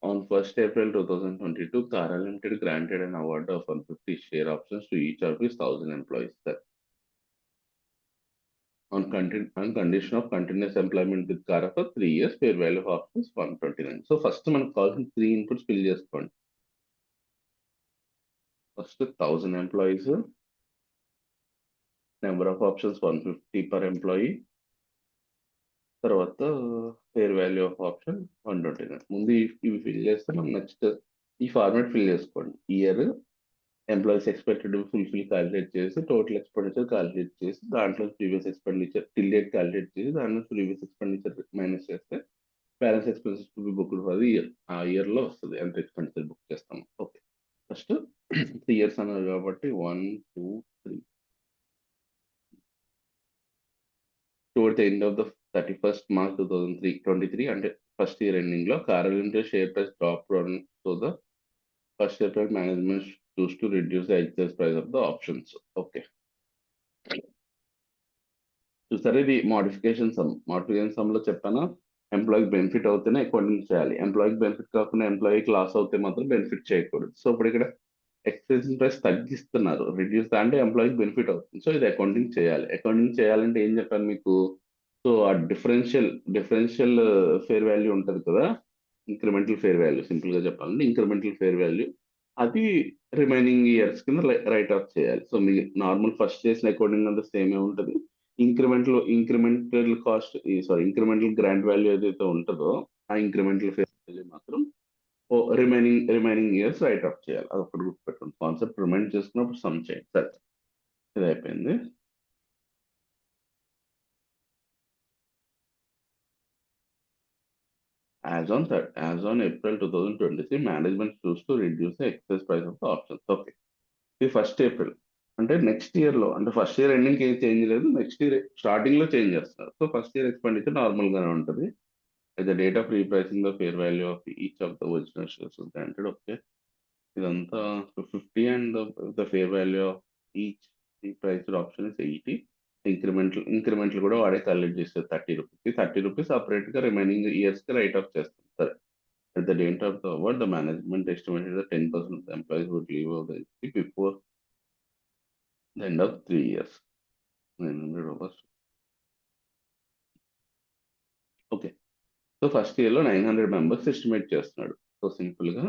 On 1st April 2022, Kara Limited granted an award of 150 share options to each of its 1,000 employees. That on condition of continuous employment with Kara for 3 years, fair value of options 129. So first మనకు కావాల్సిన 3 inputs fill చేసుకోండి. First 1,000 employees, number of options 150 per employee, తర్వాత fair value of option 129. ముందు ఇవి fill చేస్తే మనం next ఈ format fill చేసుకోండి. Year, employees expected fulfil calculate చేసి, టోటల్ ఎక్స్పెండిచర్ క్యాలిక్యులేట్ చేసి, దాంట్లో previous expenditure till date calculate చేసి, దాంట్లో ప్రీవియస్ ఎక్స్పెండిచర్ మైనస్ చేస్తే balance expenses to be booked for the year. ఆ ఇయర్ లో వస్తుంది ఎంత ఎక్స్పెండిచర్ బుక్ చేస్తాము. ఓకే, ఫస్ట్ 3 years అన్నారు కాబట్టి 1, 2, 3. Towards the end of the 31st March 2023 అంటే ఫస్ట్ ఇయర్ ఎండింగ్ లో Kara limited share price drop so the first year price management choose to reduce the excise price of the options. Okay, చూసారా ఇది modification some లో చెప్పాను. ఎంప్లాయీకి benefit అవుతేనే accounting చేయాలి, ఎంప్లాయీకి benefit కాకుండా ఎంప్లాయీకి loss అవుతే మాత్రం బెనిఫిట్ చేయకూడదు. సో ఇప్పుడు ఇక్కడ ఎక్సైజ్ ప్రైస్ తగ్గిస్తున్నారు, రిడ్యూస్ అంటే ఎంప్లాయీకి బెనిఫిట్ అవుతుంది. సో ఇది అకౌంటింగ్ చేయాలి. అకౌంటింగ్ చేయాలంటే ఏం చెప్పాను మీకు? సో ఆ డిఫరెన్షియల్ ఫేర్ వాల్యూ ఉంటుంది కదా, ఇంక్రిమెంటల్ ఫేర్ వాల్యూ, సింపుల్ గా చెప్పాలంటే ఇంక్రిమెంటల్ ఫేర్ వాల్యూ అది రిమైనింగ్ ఇయర్స్ కింద రైట్ ఆఫ్ చేయాలి. సో మీ నార్మల్ ఫస్ట్ చేసిన అకౌంటింగ్ అంతా సేమే ఉంటుంది. Incremental cost, incremental grant value ఏదైతే ఉంటుందో ఆ ఇంక్రిమెంటల్ ఫేర్ వాల్యూ మాత్రం రిమైనింగ్ ఇయర్స్ రైట్ ఆఫ్ చేయాలి. అది ఒకటి గుర్తుపెట్టుకోండి. కాన్సెప్ట్ రిమైండ్ చేసుకున్నప్పుడు సమ్ చేయండి. సరే, ఇది అయిపోయింది. As on April 2023, management chose to reduce the excess price of the options. Okay. ఇది ఫస్ట్ ఏప్రిల్ అంటే నెక్స్ట్ ఇయర్ లో, అంటే ఫస్ట్ ఇయర్ ఎండింగ్ ఏం చేంజ్ లేదు, నెక్స్ట్ ఇయర్ స్టార్టింగ్ లో చేంజ్ చేస్తారు. So first year expenditure normal గానే ఉంటుంది. The date of repricing the fair value of each of the original shares granted. Okay, ఇదంతా 50 and the fair value of each repriced option is 80. Incremental కూడా వాడే calculate చేస్తారు 30 rupees. 30 rupees separate గా remaining years కి right of చేస్తారు. సరే, at the date of the award, the management estimated that 10% of the employees would leave the industry before the end of 3 years. 900 hours. Okay, so first year లో 900 members estimate చేస్తున్నాడు. So simple గా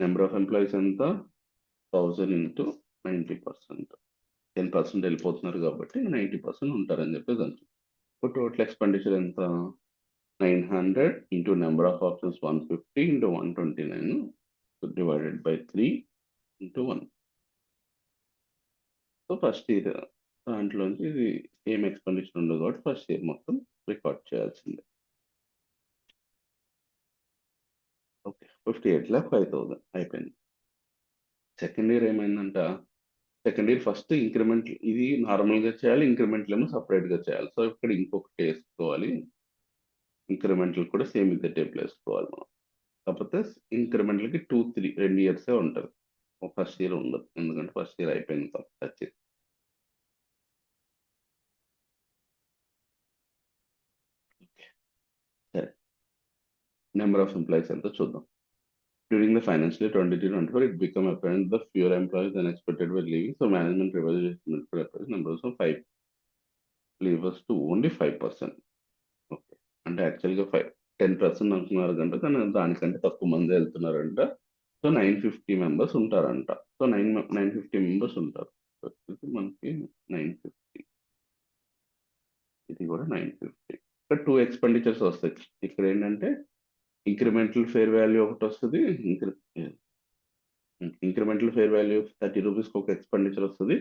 number of employees ఎంత, 1000 into 90%. 10% వెళ్ళిపోతున్నారు కాబట్టి 90% ఉంటారని చెప్పేసి అంటారు. ఇప్పుడు టోటల్ ఎక్స్పెండిచర్ ఎంత, 900 into number of options 150 into 129 divided by 3 into 1. So first year దాంట్లోంచి ఇది ఏం ఎక్స్పెండిచర్ ఉండదు కాబట్టి ఫస్ట్ ఇయర్ మొత్తం రికార్డ్ చేయాల్సిందే. ఓకే, 58,05,000 అయిపోయింది. సెకండ్ ఇయర్ ఏమైందంట, సెకండ్ ఇయర్ ఫస్ట్ ఇంక్రిమెంట్ ఇది నార్మల్ గా చేయాలి, ఇంక్రిమెంటల్ ఏమో సపరేట్ గా చేయాలి. సో ఇక్కడ ఇంకొకటి వేసుకోవాలి, ఇంక్రిమెంటల్ కూడా సేమ్ ఇదే టేబుల్ వేసుకోవాలి మనం. కాకపోతే ఇంక్రిమెంటల్ కి 2 ఇయర్స్ ఉంటుంది, ఫస్ట్ ఇయర్ ఉండదు, ఎందుకంటే ఫస్ట్ ఇయర్ అయిపోయింది కాబట్టి. సరే, నెంబర్ ఆఫ్ ఎంప్లాయీస్ ఎంతో చూద్దాం. During the financial year 2023-24, it became apparent that fewer employees than expected were leaving, so management revised its employee numbers from 5 leavers to only 5%. Okay, అంటే యాక్చువల్గా 10% అంటున్నారు కంటే కానీ దానికంటే తక్కువ మంది వెళ్తున్నారంట. సో 950 మెంబర్స్ ఉంటారంట. సో 950 మెంబర్స్ ఉంటారు. ఇది మనకి 950, ఇది కూడా 950. ఇక్కడ 2 ఎక్స్పెండిచర్స్ వస్తాయి. ఇక్కడ ఏంటంటే ఇంక్రిమెంటల్ ఫేర్ వాల్యూ ఒకటి వస్తుంది, ఇంక్రిమెంటల్ ఫేర్ వాల్యూ 30 రూపీస్కి ఒక ఎక్స్పెండిచర్ వస్తుంది.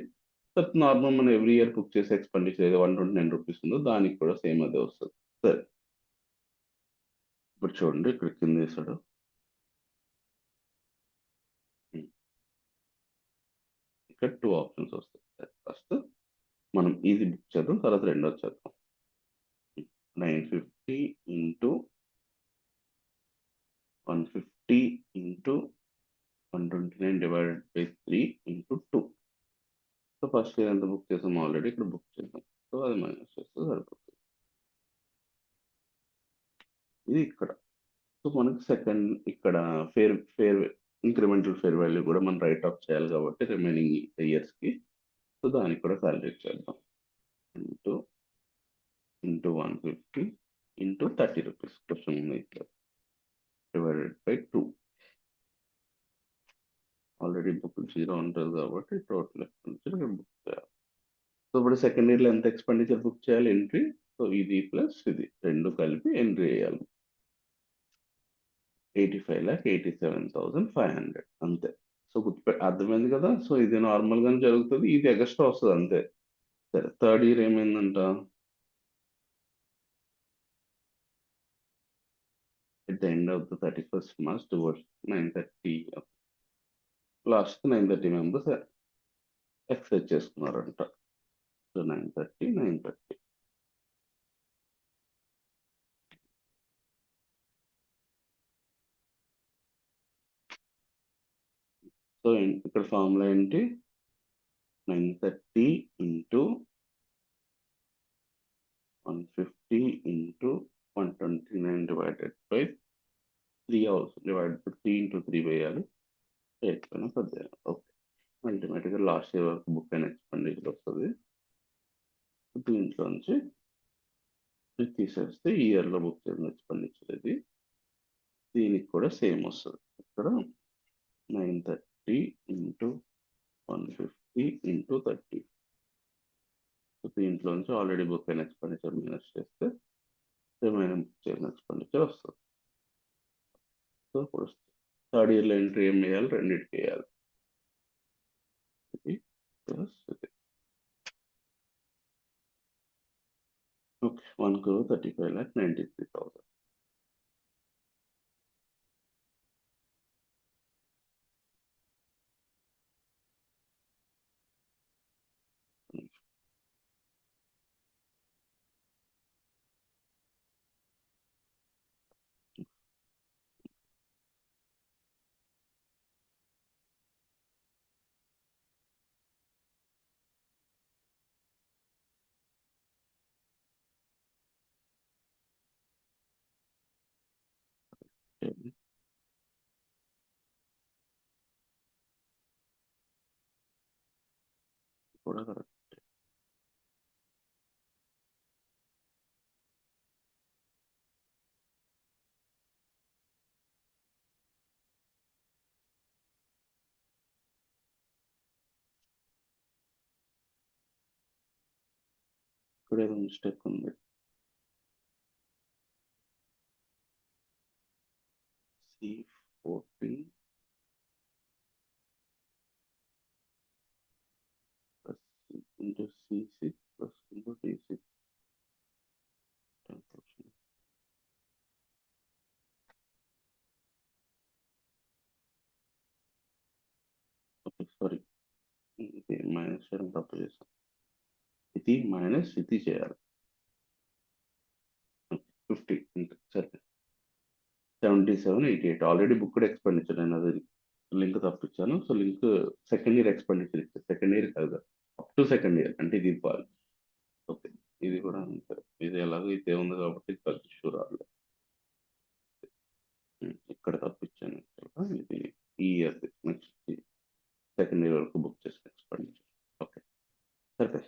నార్మల్ మనం ఎవ్రీ ఇయర్ బుక్ చేసే ఎక్స్పెండిచర్ ఏదో 129 రూపీస్ ఉందో దానికి కూడా సేమ్ అదే వస్తుంది. సరే, ఇప్పుడు చూడండి ఇక్కడ కింద వేసాడు. ఇక్కడ 2 ఆప్షన్స్ వస్తాయి. ఫస్ట్ మనం ఈజీ బుక్ చేద్దాం, తర్వాత రెండో చేద్దాం. 950 into 150 into 129 divided by 3 into 2. So first year ఎంత బుక్ చేసాం ఆల్రెడీ ఇక్కడ బుక్ చేసాం. సో అది మైనస్ చేస్తే సరిపోతుంది. ఇది ఇక్కడ సో మనకి సెకండ్ ఇక్కడ ఫేర్ ఇంక్రిమెంటల్ ఫేర్ వాల్యూ కూడా మనం రైట్ ఆఫ్ చేయాలి కాబట్టి రిమైనింగ్ ఇయర్స్కి. సో దానికి కూడా క్యాలిక్యులేట్ చేద్దాం. ఇంటూ 150 ఇంటూ 30 రూపీస్ క్వశ్చన్ ఉంది ఇక్కడ డివైడెడ్ బై 2. ఆల్రెడీ బుక్ 0 ఉంటుంది కాబట్టి టోటల్ ఎక్స్పెండిచర్ బుక్ చేయాలి. సో ఇప్పుడు సెకండ్ ఇయర్లో ఎంత ఎక్స్పెండిచర్ బుక్ చేయాలి ఎంట్రీ. సో ఇది ప్లస్ ఇది రెండు కలిపి ఎంట్రీ చేయాలి. 85,87,500 అంతే. సో అర్థమైంది కదా. సో ఇది నార్మల్ గానే జరుగుతుంది, ఇది ఎక్స్ట్రా వస్తుంది అంతే. సరే థర్డ్ ఇయర్ ఏమైందంట, at the end of the 31st March towards 9:30 last 9:30 members excise చేసుకున్నారంట. సో 9:30. సో ఇక్కడ ఫార్ములా ఏంటి, 9:30 into 150 into 129 divided by 3 hours divided by 3 into 3 వేయాలి. ఎయిట్పైన 18. ఓకే, అల్టిమేట్గా లాస్ట్ ఇయర్ వరకు బుక్ అయిన ఎక్స్పెండిచర్ వస్తుంది. దీంట్లో నుంచి ఇది తీసేస్తే ఈ ఇయర్లో బుక్ చేసిన ఎక్స్పెండిచర్ ఇది. దీనికి కూడా సేమ్ వస్తుంది. ఇక్కడ 9:30 ఇంటూ 150 ఇంటూ 30. సో దీంట్లో నుంచి ఆల్రెడీ బుక్ అయిన ఎక్స్పెండిచర్ మైనస్ చేస్తే రిమైనింగ్ బుక్ చేసిన ఎక్స్పెండిచర్ వస్తుంది. సో ఇప్పుడు థర్డ్ ఇయర్లో ఎంట్రీ ఏం వేయాలి, రెండింటికి వేయాలి. ఇది ప్లస్ ఇది. ఓకే, 1,35,93,000. కూడా కరెక్ట్. ఇక్కడ ఏదో మిస్టేక్ ఉంది. C14 plus into C6 plus into D6. 10%. Okay sorry, ఇది మైనస్ చేయడం తప్పు చేసాం. ఇది మైనస్ ఇది చేయాలి. 50 ఇంకా సరే 77,88 ఆల్రెడీ బుక్డ్ ఎక్స్పెండిచర్. నేను అది లింక్ తప్పించాను. So link second year expenditure ఇచ్చాను, సెకండ్ ఇయర్ కాదు, అప్ టు సెకండ్ ఇయర్ అంటే ఇది ఇవ్వాలి. ఓకే, ఇది కూడా అంతే. ఇది ఎలాగో ఇదే ఉంది కాబట్టి పెద్ద ఇష్యూ రాలేదు. ఇక్కడ తప్పించాను. ఇది ఈ ఇయర్ నెక్స్ట్ సెకండ్ ఇయర్ వరకు బుక్ చేసిన ఎక్స్పెండిచర్. ఓకే సరే.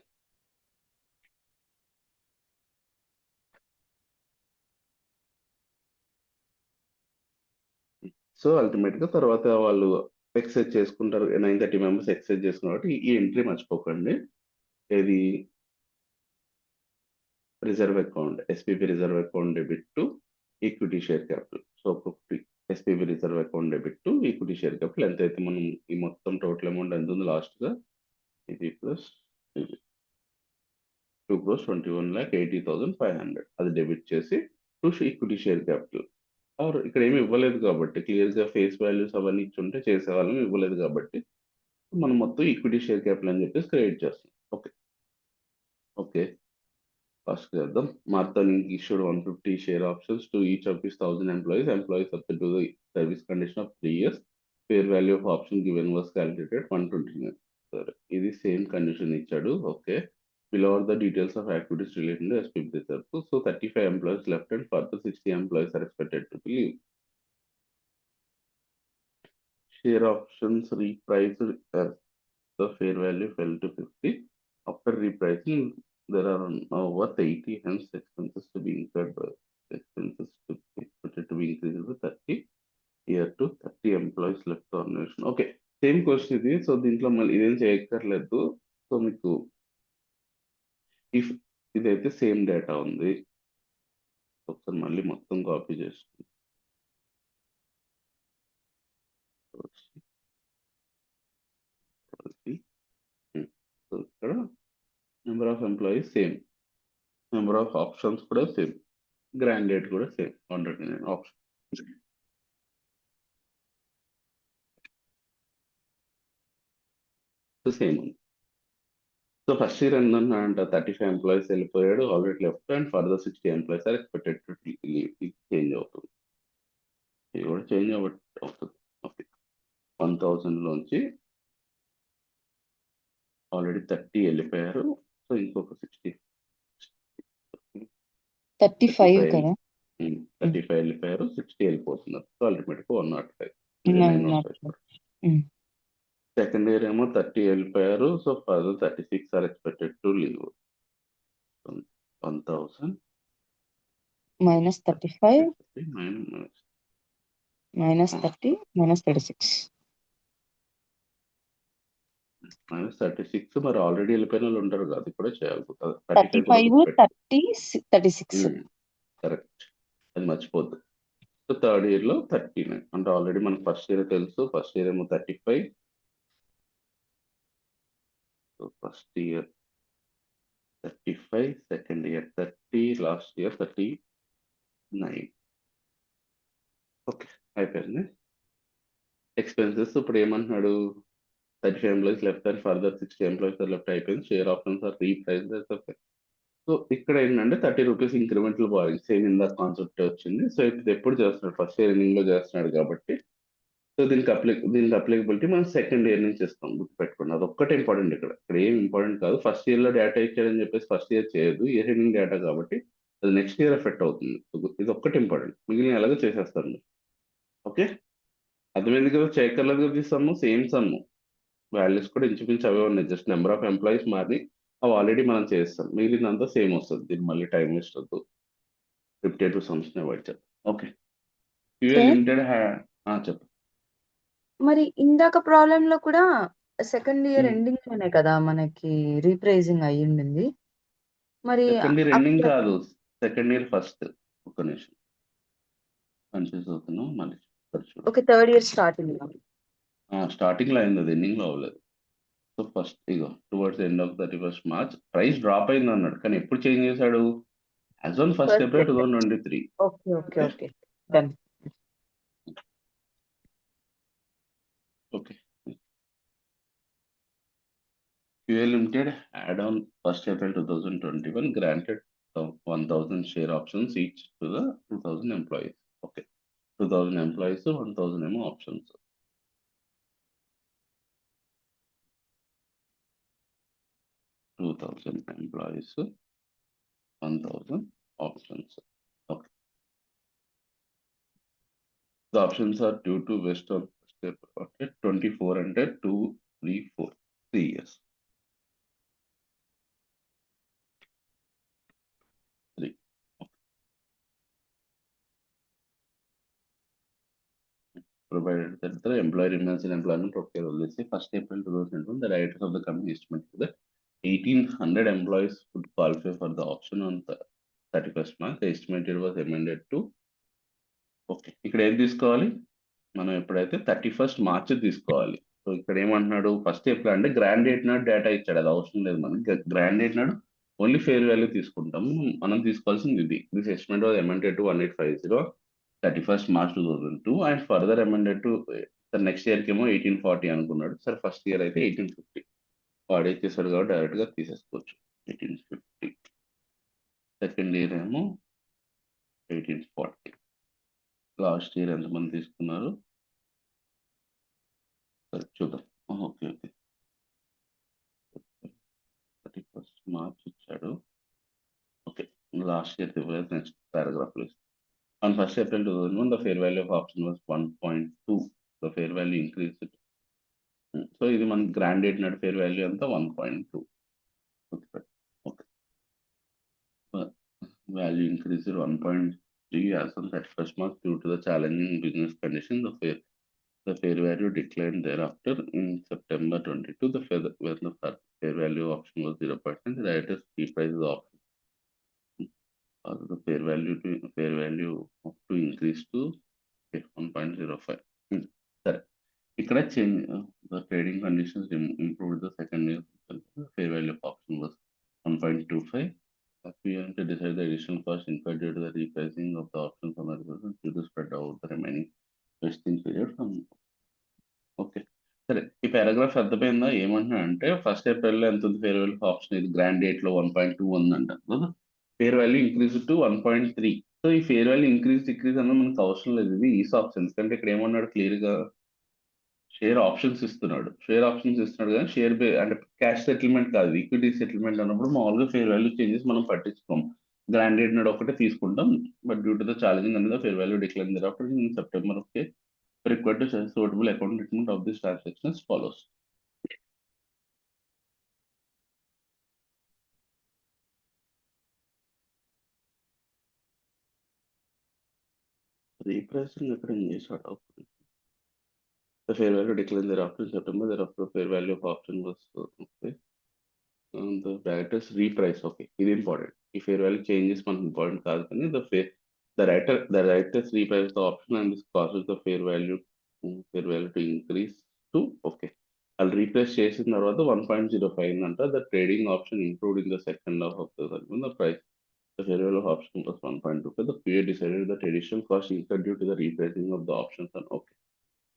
సో అల్టిమేట్గా తర్వాత వాళ్ళు ఎక్సైజ్ చేసుకుంటారు. 9:30 మెంబర్స్ ఎక్సైజ్ చేసుకున్నారు కాబట్టి ఈ ఎంట్రీ మర్చిపోకండి. ఏది reserve account, SPB reserve account debit to equity share capital. So 50 SPB reserve account debit to equity share capital. ఎంతైతే మనం ఈ మొత్తం టోటల్ అమౌంట్ ఎంత ఉంది లాస్ట్గా, ఇది ప్లస్ ఇది 2,21,80,500 అది డెబిట్ చేసి to equity share capital. Or ఇక్కడ ఏమి ఇవ్వలేదు కాబట్టి క్లియర్గా ఫేస్ వాల్యూస్ అవన్నీ ఇచ్చుంటే చేసేవాళ్ళం, ఇవ్వలేదు కాబట్టి మనం మొత్తం ఈక్విటీ షేర్ క్యాపిటల్ అని చెప్పేసి క్రియేట్ చేస్తాం. ఓకే ఓకే, ఫస్ట్ చేద్దాం. Martha issued 150 share options to each of his 1,000 employees. Employees subject to the service condition of 3 years. Fair value of option given was calculated 129. సరే, ఇది same condition ఇచ్చాడు. Okay, below are the details of activities related to SPP reserve. So 35 employees left and further 60 employees are expected to leave. share options repriced as the fair value fell to 50. After repricing, there are now worth 80, hence expenses to be incurred by expenses to be expected to be increased by 30 year to 30 employees left the organization. Okay, same question ఇది. So దీంట్లో మళ్ళీ ఇదేం చేయక్కర్లేదు. So మీకు if ఇదైతే same data ఉంది, ఒకసారి మళ్ళీ మొత్తం కాపీ చేసుకుంటాం. సో ఇక్కడ number of employees same, number of options కూడా సేమ్, గ్రాండ్ డేట్ కూడా సేమ్ 109 ఆప్షన్. సో సేమ్ ఉంది. సో ఫస్ట్ ఇయర్ ఏంటంటే 35 ఎంప్లాయీస్ వెళ్ళిపోయాడు, already left, and further 60 employees are expected to change అవుతుంది. ఇది కూడా చేంజ్ అవుతుంది. ఓకే, 1000 లోంచి ఆల్రెడీ 30 వెళ్ళిపోయారు. సో ఇంకొక 35 కదా, 35 వెళ్ళిపోయారు, 60 వెళ్ళిపోతున్నారు. సో అల్టిమేట్గా 105. సెకండ్ ఇయర్ ఏమో 30 వెళ్ళిపోయారు. So further 36 are expected to leave. 1000 minus 35 minus minus 30 minus 36 minus 36. మరి ఆల్రెడీ వెళ్ళిపోయిన వాళ్ళు ఉంటారు కదా, అది కూడా చేయాలి. 35 30 36 కరెక్ట్, అది మర్చిపోద్దు. సో థర్డ్ ఇయర్ లో 39, అంటే ఆల్రెడీ మనకు ఫస్ట్ ఇయర్ తెలుసు. ఫస్ట్ ఇయర్ ఏమో 35. So first year 35, second year 30, last year 39. Okay, అయిపోయింది. ఎక్స్పెన్సెస్ ఇప్పుడు ఏమంటున్నాడు, 35 employees left and further 60 employees left అయిపోయింది. Share options are repriced. So ఇక్కడ ఏంటంటే 30 రూపీస్ ఇంక్రిమెంటల్ బారింగ్, సేమ్ ఇందాక కాన్సెప్ట్ వచ్చింది. సో ఇది ఎప్పుడు చేస్తున్నాడు, ఫస్ట్ ఇయర్ ఎండింగ్ లో చేస్తున్నాడు కాబట్టి, సో దీనికి అప్లికబిలిటీ మనం సెకండ్ ఇయర్ నుంచి ఇస్తాం, గుర్తుపెట్టుకోండి. అది ఒక్కటే ఇంపార్టెంట్. ఇక్కడ ఏం ఇంపార్టెంట్ కాదు. ఫస్ట్ ఇయర్ లో డేటా ఇచ్చాడని చెప్పేసి ఫస్ట్ ఇయర్ చేయదు, ఇయర్ ఎండింగ్ డేటా కాబట్టి అది నెక్స్ట్ ఇయర్ ఎఫెక్ట్ అవుతుంది. సో ఇది ఒక్కటి ఇంపార్టెంట్, మిగిలిన ఎలాగో చేసేస్తాను. ఓకే, అర్థమైంది కదా, చేయక్కర్లేదు కదా. తీస్తాము సేమ్ సమ్ము, వాల్యూస్ కూడా ఇంచుమించు అవే ఉన్నాయి, జస్ట్ నెంబర్ ఆఫ్ ఎంప్లాయీస్ మారి అవి ఆల్రెడీ మనం చేస్తాం, మిగిలినంతా సేమ్ వస్తుంది. దీన్ని మళ్ళీ టైం వేస్ట్ వద్దు, రిపిటేటివ్ సమ్స్ అవాయిడ్ చేద్దాం. ఓకే, లిమిటెడ్ చెప్పు. మరి ఇందాక ప్రాబ్లం లో కూడా సెకండ్ ఇయర్ ఎండింగ్ లోనే కదా మనకి రీప్రైజింగ్ అయ్యి ఉండింది. మరి సెకండ్ ఇయర్ ఎండింగ్ కాదు, సెకండ్ ఇయర్ ఫస్ట్. ఒక్క నిమిషం కన్ఫ్యూజ్ అవుతున్నాం మళ్ళీ. ఓకే, థర్డ్ ఇయర్ స్టార్టింగ్ లో అయింది, అది ఎండింగ్ లో అవ్వలేదు. So first ego towards end of 31st March price drop అయింది అన్నాడు, కానీ ఎప్పుడు చేంజ్ చేశాడు, as on 1st April 2023. Okay okay okay done. Okay, QA Limited add on 1st April 2021 granted 1000 share options each to the 2000 employees. Okay, 2000 employees, 1000 ఏమో options. 2000 employees, 1000 options. Okay, the options are due to vest on step. Okay, 24 అంటే 2, 3, 4, 3 years. 3. Provided that the employee remains in employment of payroll. Let's say 1st April 2021, the directors of the company estimated that 1800 employees would qualify for the option on the 31st March. The estimated was amended to, okay, ఇక్కడ ఏది తీసుకోవాలి మనం, ఎప్పుడైతే 31st March తీసుకోవాలి. So ఇక్కడ ఏమంటున్నాడు, first April అంటే grand date నాడు డేటా ఇచ్చాడు, అది అవసరం లేదు మనకి. గ్రాండ్ డేట్ నాడు ఓన్లీ ఫేర్ వాల్యూ తీసుకుంటాము. మనం తీసుకోవాల్సింది ఇది. This estimate was amended to 1850 31st March 2002 and further amended to next ఇయర్కి ఏమో 1840 అనుకున్నాడు. సరే ఫస్ట్ ఇయర్ అయితే 1850 వాడు చేశాడు కాబట్టి డైరెక్ట్ గా తీసేసుకోవచ్చు 1850. సెకండ్ ఇయర్ ఏమో 1840. లాస్ట్ ఇయర్ ఎంతమంది తీసుకున్నారు సరే చూద్దాం. ఓకే ఓకే, 31st March ఇచ్చాడు. ఓకే, లాస్ట్ ఇయర్ ఇవ్వలేదు, నెక్స్ట్ పారాగ్రాఫ్ లో. On 1st April 2001, the fair value of option was 1.2 so fair value increase. So ఇది మన గ్రాండ్ డేట్ నాడు ఫేర్ వాల్యూ అంతా 1.2. Okay, value increased 1.3 as on 31st March due to the challenging business conditions. The fair value declined thereafter in September 22. When the fair value option was 0%, the latest key price option the fair value to increase to 1.05. Sir, ఇక్కడ change the trading conditions improved the second year. The fair value of option was 1.25. We have to decide the additional cost incurred due to the repricing of the options on the revision to the spread out the remaining vesting period from. Okay, సరే ఈ paragraph అర్థమైందా? ఏమంటున్నా అంటే first ఏప్రిల్లో ఎంత ఉంది fair value option, ఇది grand date లో 1.2 ఉందంట. Fair value increase to 1.3. So ఈ ఫేర్ వాల్యూ ఇంక్రీజ్ డిక్రీజ్ అన్న మనకు అవసరం లేదు, ఇది ఈస్ ఆప్షన్. ఎందుకంటే ఇక్కడ ఏమన్నాడు క్లియర్ గా షేర్ ఆప్షన్స్ ఇస్తున్నాడు కానీ షేర్ అంటే క్యాష్ సెటిల్మెంట్ కాదు, ఈక్విటీ సెటిల్మెంట్ అన్నప్పుడు మామూలుగా ఫేర్ వాల్యూ చేంజెస్ మనం పట్టించుకోం, గ్రాండ్ డేట్ నాడు ఒకటే తీసుకుంటాం. But due to the challenging అనేది fair value decline thereafter in September. Okay, required to show suitable account treatment of this transaction as follows. Repricing ఎక్కడ చేశాడు? The fair value declined thereafter in September. Thereafter, fair value of option was okay. The writer's reprice. Okay, ఇది important. ఈ fair value changes మనకు important కాదు, కానీ the writer's reprice the option and this causes the fair value to increase to. Okay, I'll reprice చేసిన తర్వాత 1.05 అంట. The trading option improved in the second half of the cycle. The price, the fair value of option was 1.25. The PA decided that additional cost incurred due to the repricing of the options and okay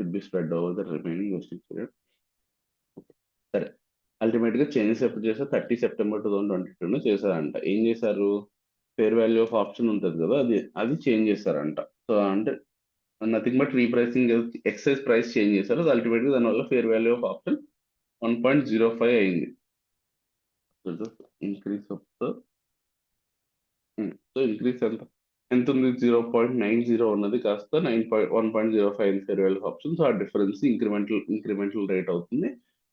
should be spread over the remaining vesting period. సరే, ultimate గా changes ఎప్పుడు చేశారు? 30 September 2022 చేశారంట. ఏం చేశారు? Fair value of option ఉంటుంది కదా, అది చేంజ్ చేశారంట. సో అంటే nothing but repricing, excise price change చేశారు. అది అల్టిమేట్ గా దానివల్ల ఫేర్ వాల్యూ ఆఫ్ ఆప్షన్ 1.05 అయింది. Increase of the so increase ఎంత ఉంది? 0.90 ఉన్నది కాస్త 1.05 fair value of option. So ఆ డిఫరెన్స్ ఇంక్రిమెంటల్ రేట్ అవుతుంది.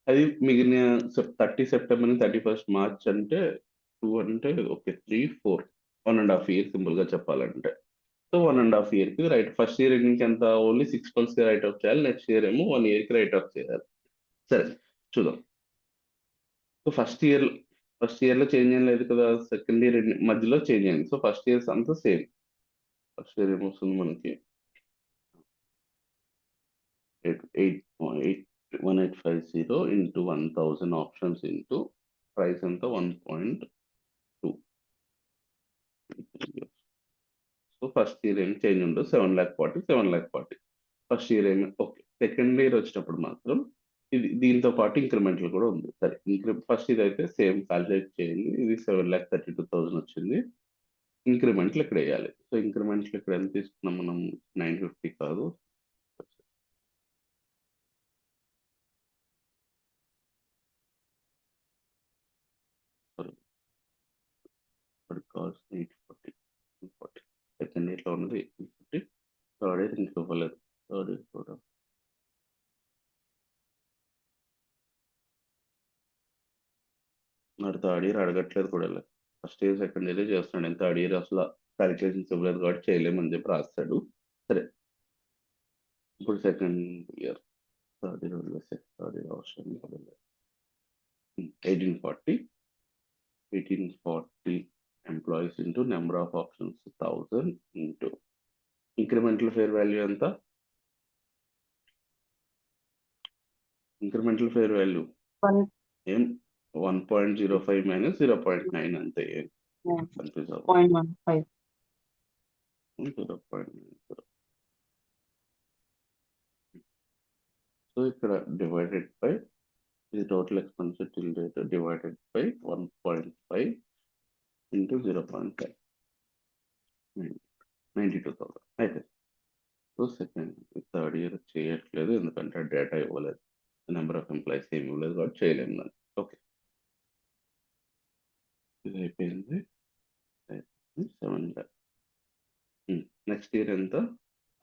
అది మిగిలిన 30 సెప్టెంబర్ 31st మార్చ్ అంటే 2 అంటే ఓకే 3, 4 1.5 year సింపుల్ గా చెప్పాలంటే. సో 1.5 year కి రైట్, ఫస్ట్ ఇయర్ ఎండింగ్ ఎంత ఓన్లీ 6 months కి రైట్ ఆఫ్ చేయాలి, నెక్స్ట్ ఇయర్ ఏమో 1 year కి రైట్ ఆఫ్ చేయాలి. సరే చూద్దాం. సో ఫస్ట్ ఇయర్ లో చేంజ్ ఏం లేదు కదా, సెకండ్ ఇయర్ మధ్యలో చేంజ్ అయింది. సో ఫస్ట్ ఇయర్స్ అంతా సేమ్. ఫస్ట్ ఇయర్ ఏమొస్తుంది మనకి 1850 into 1000 options into price అంతా 1.2. సో ఫస్ట్ ఇయర్ ఏమి చేంజ్ ఉండదు, 7,40,000. ఫస్ట్ ఇయర్ ఏమి ఓకే. సెకండ్ ఇయర్ వచ్చినప్పుడు మాత్రం ఇది దీంతో పాటు ఇంక్రిమెంటల్ కూడా ఉంది. సరే, ఫస్ట్ ఇది అయితే సేమ్ క్యాల్కులేట్ చేయండి. ఇది 7,32,000 వచ్చింది. ఇంక్రిమెంట్లు ఇక్కడ వేయాలి. సో ఇంక్రిమెంట్లు ఇక్కడ ఎంత తీసుకున్నాం మనం? 950 కాదు, కాస్ట్ 840. సెకండ్ ఇయర్ లో ఉన్నది 850. థర్డ్ ఇయర్ ఇంక ఇవ్వలేదు. థర్డ్ ఇయర్ కూడా మరి థర్డ్ ఇయర్ అడగట్లేదు కూడా. ఫస్ట్ ఇయర్ సెకండ్ ఇయర్ చేస్తున్నాడు. నేను థర్డ్ ఇయర్ అసలు క్యాలిక్యులేషన్స్ ఇవ్వలేదు కాబట్టి చేయలేమని చెప్పి రాస్తాడు. సరే, ఇప్పుడు సెకండ్ ఇయర్ థర్డ్ ఇయర్ అవసరం 1840 employees into number of options 1000 into incremental fair value ఎంత? ఇంక్రిమెంటల్ ఫేర్ వాల్యూ ఏం 1.05 మైనస్ 0.9 అంతే. కన్ఫ్యూజ్ అవ్వదు. 0.90. సో ఇక్కడ డివైడెడ్ బై ఇది total expenses till date divided by 1.5 into 0.5 92,000 అయితే. సో సెకండ్ థర్డ్ ఇయర్ చేయట్లేదు ఎందుకంటే డేటా ఇవ్వలేదు, నెంబర్ ఆఫ్ ఎంప్లాయీస్ ఏమి ఇవ్వలేదు కాబట్టి చేయలేము దాన్ని. ఓకే, ఇది అయిపోయింది. 7 lakh. నెక్స్ట్ ఇయర్ ఎంత?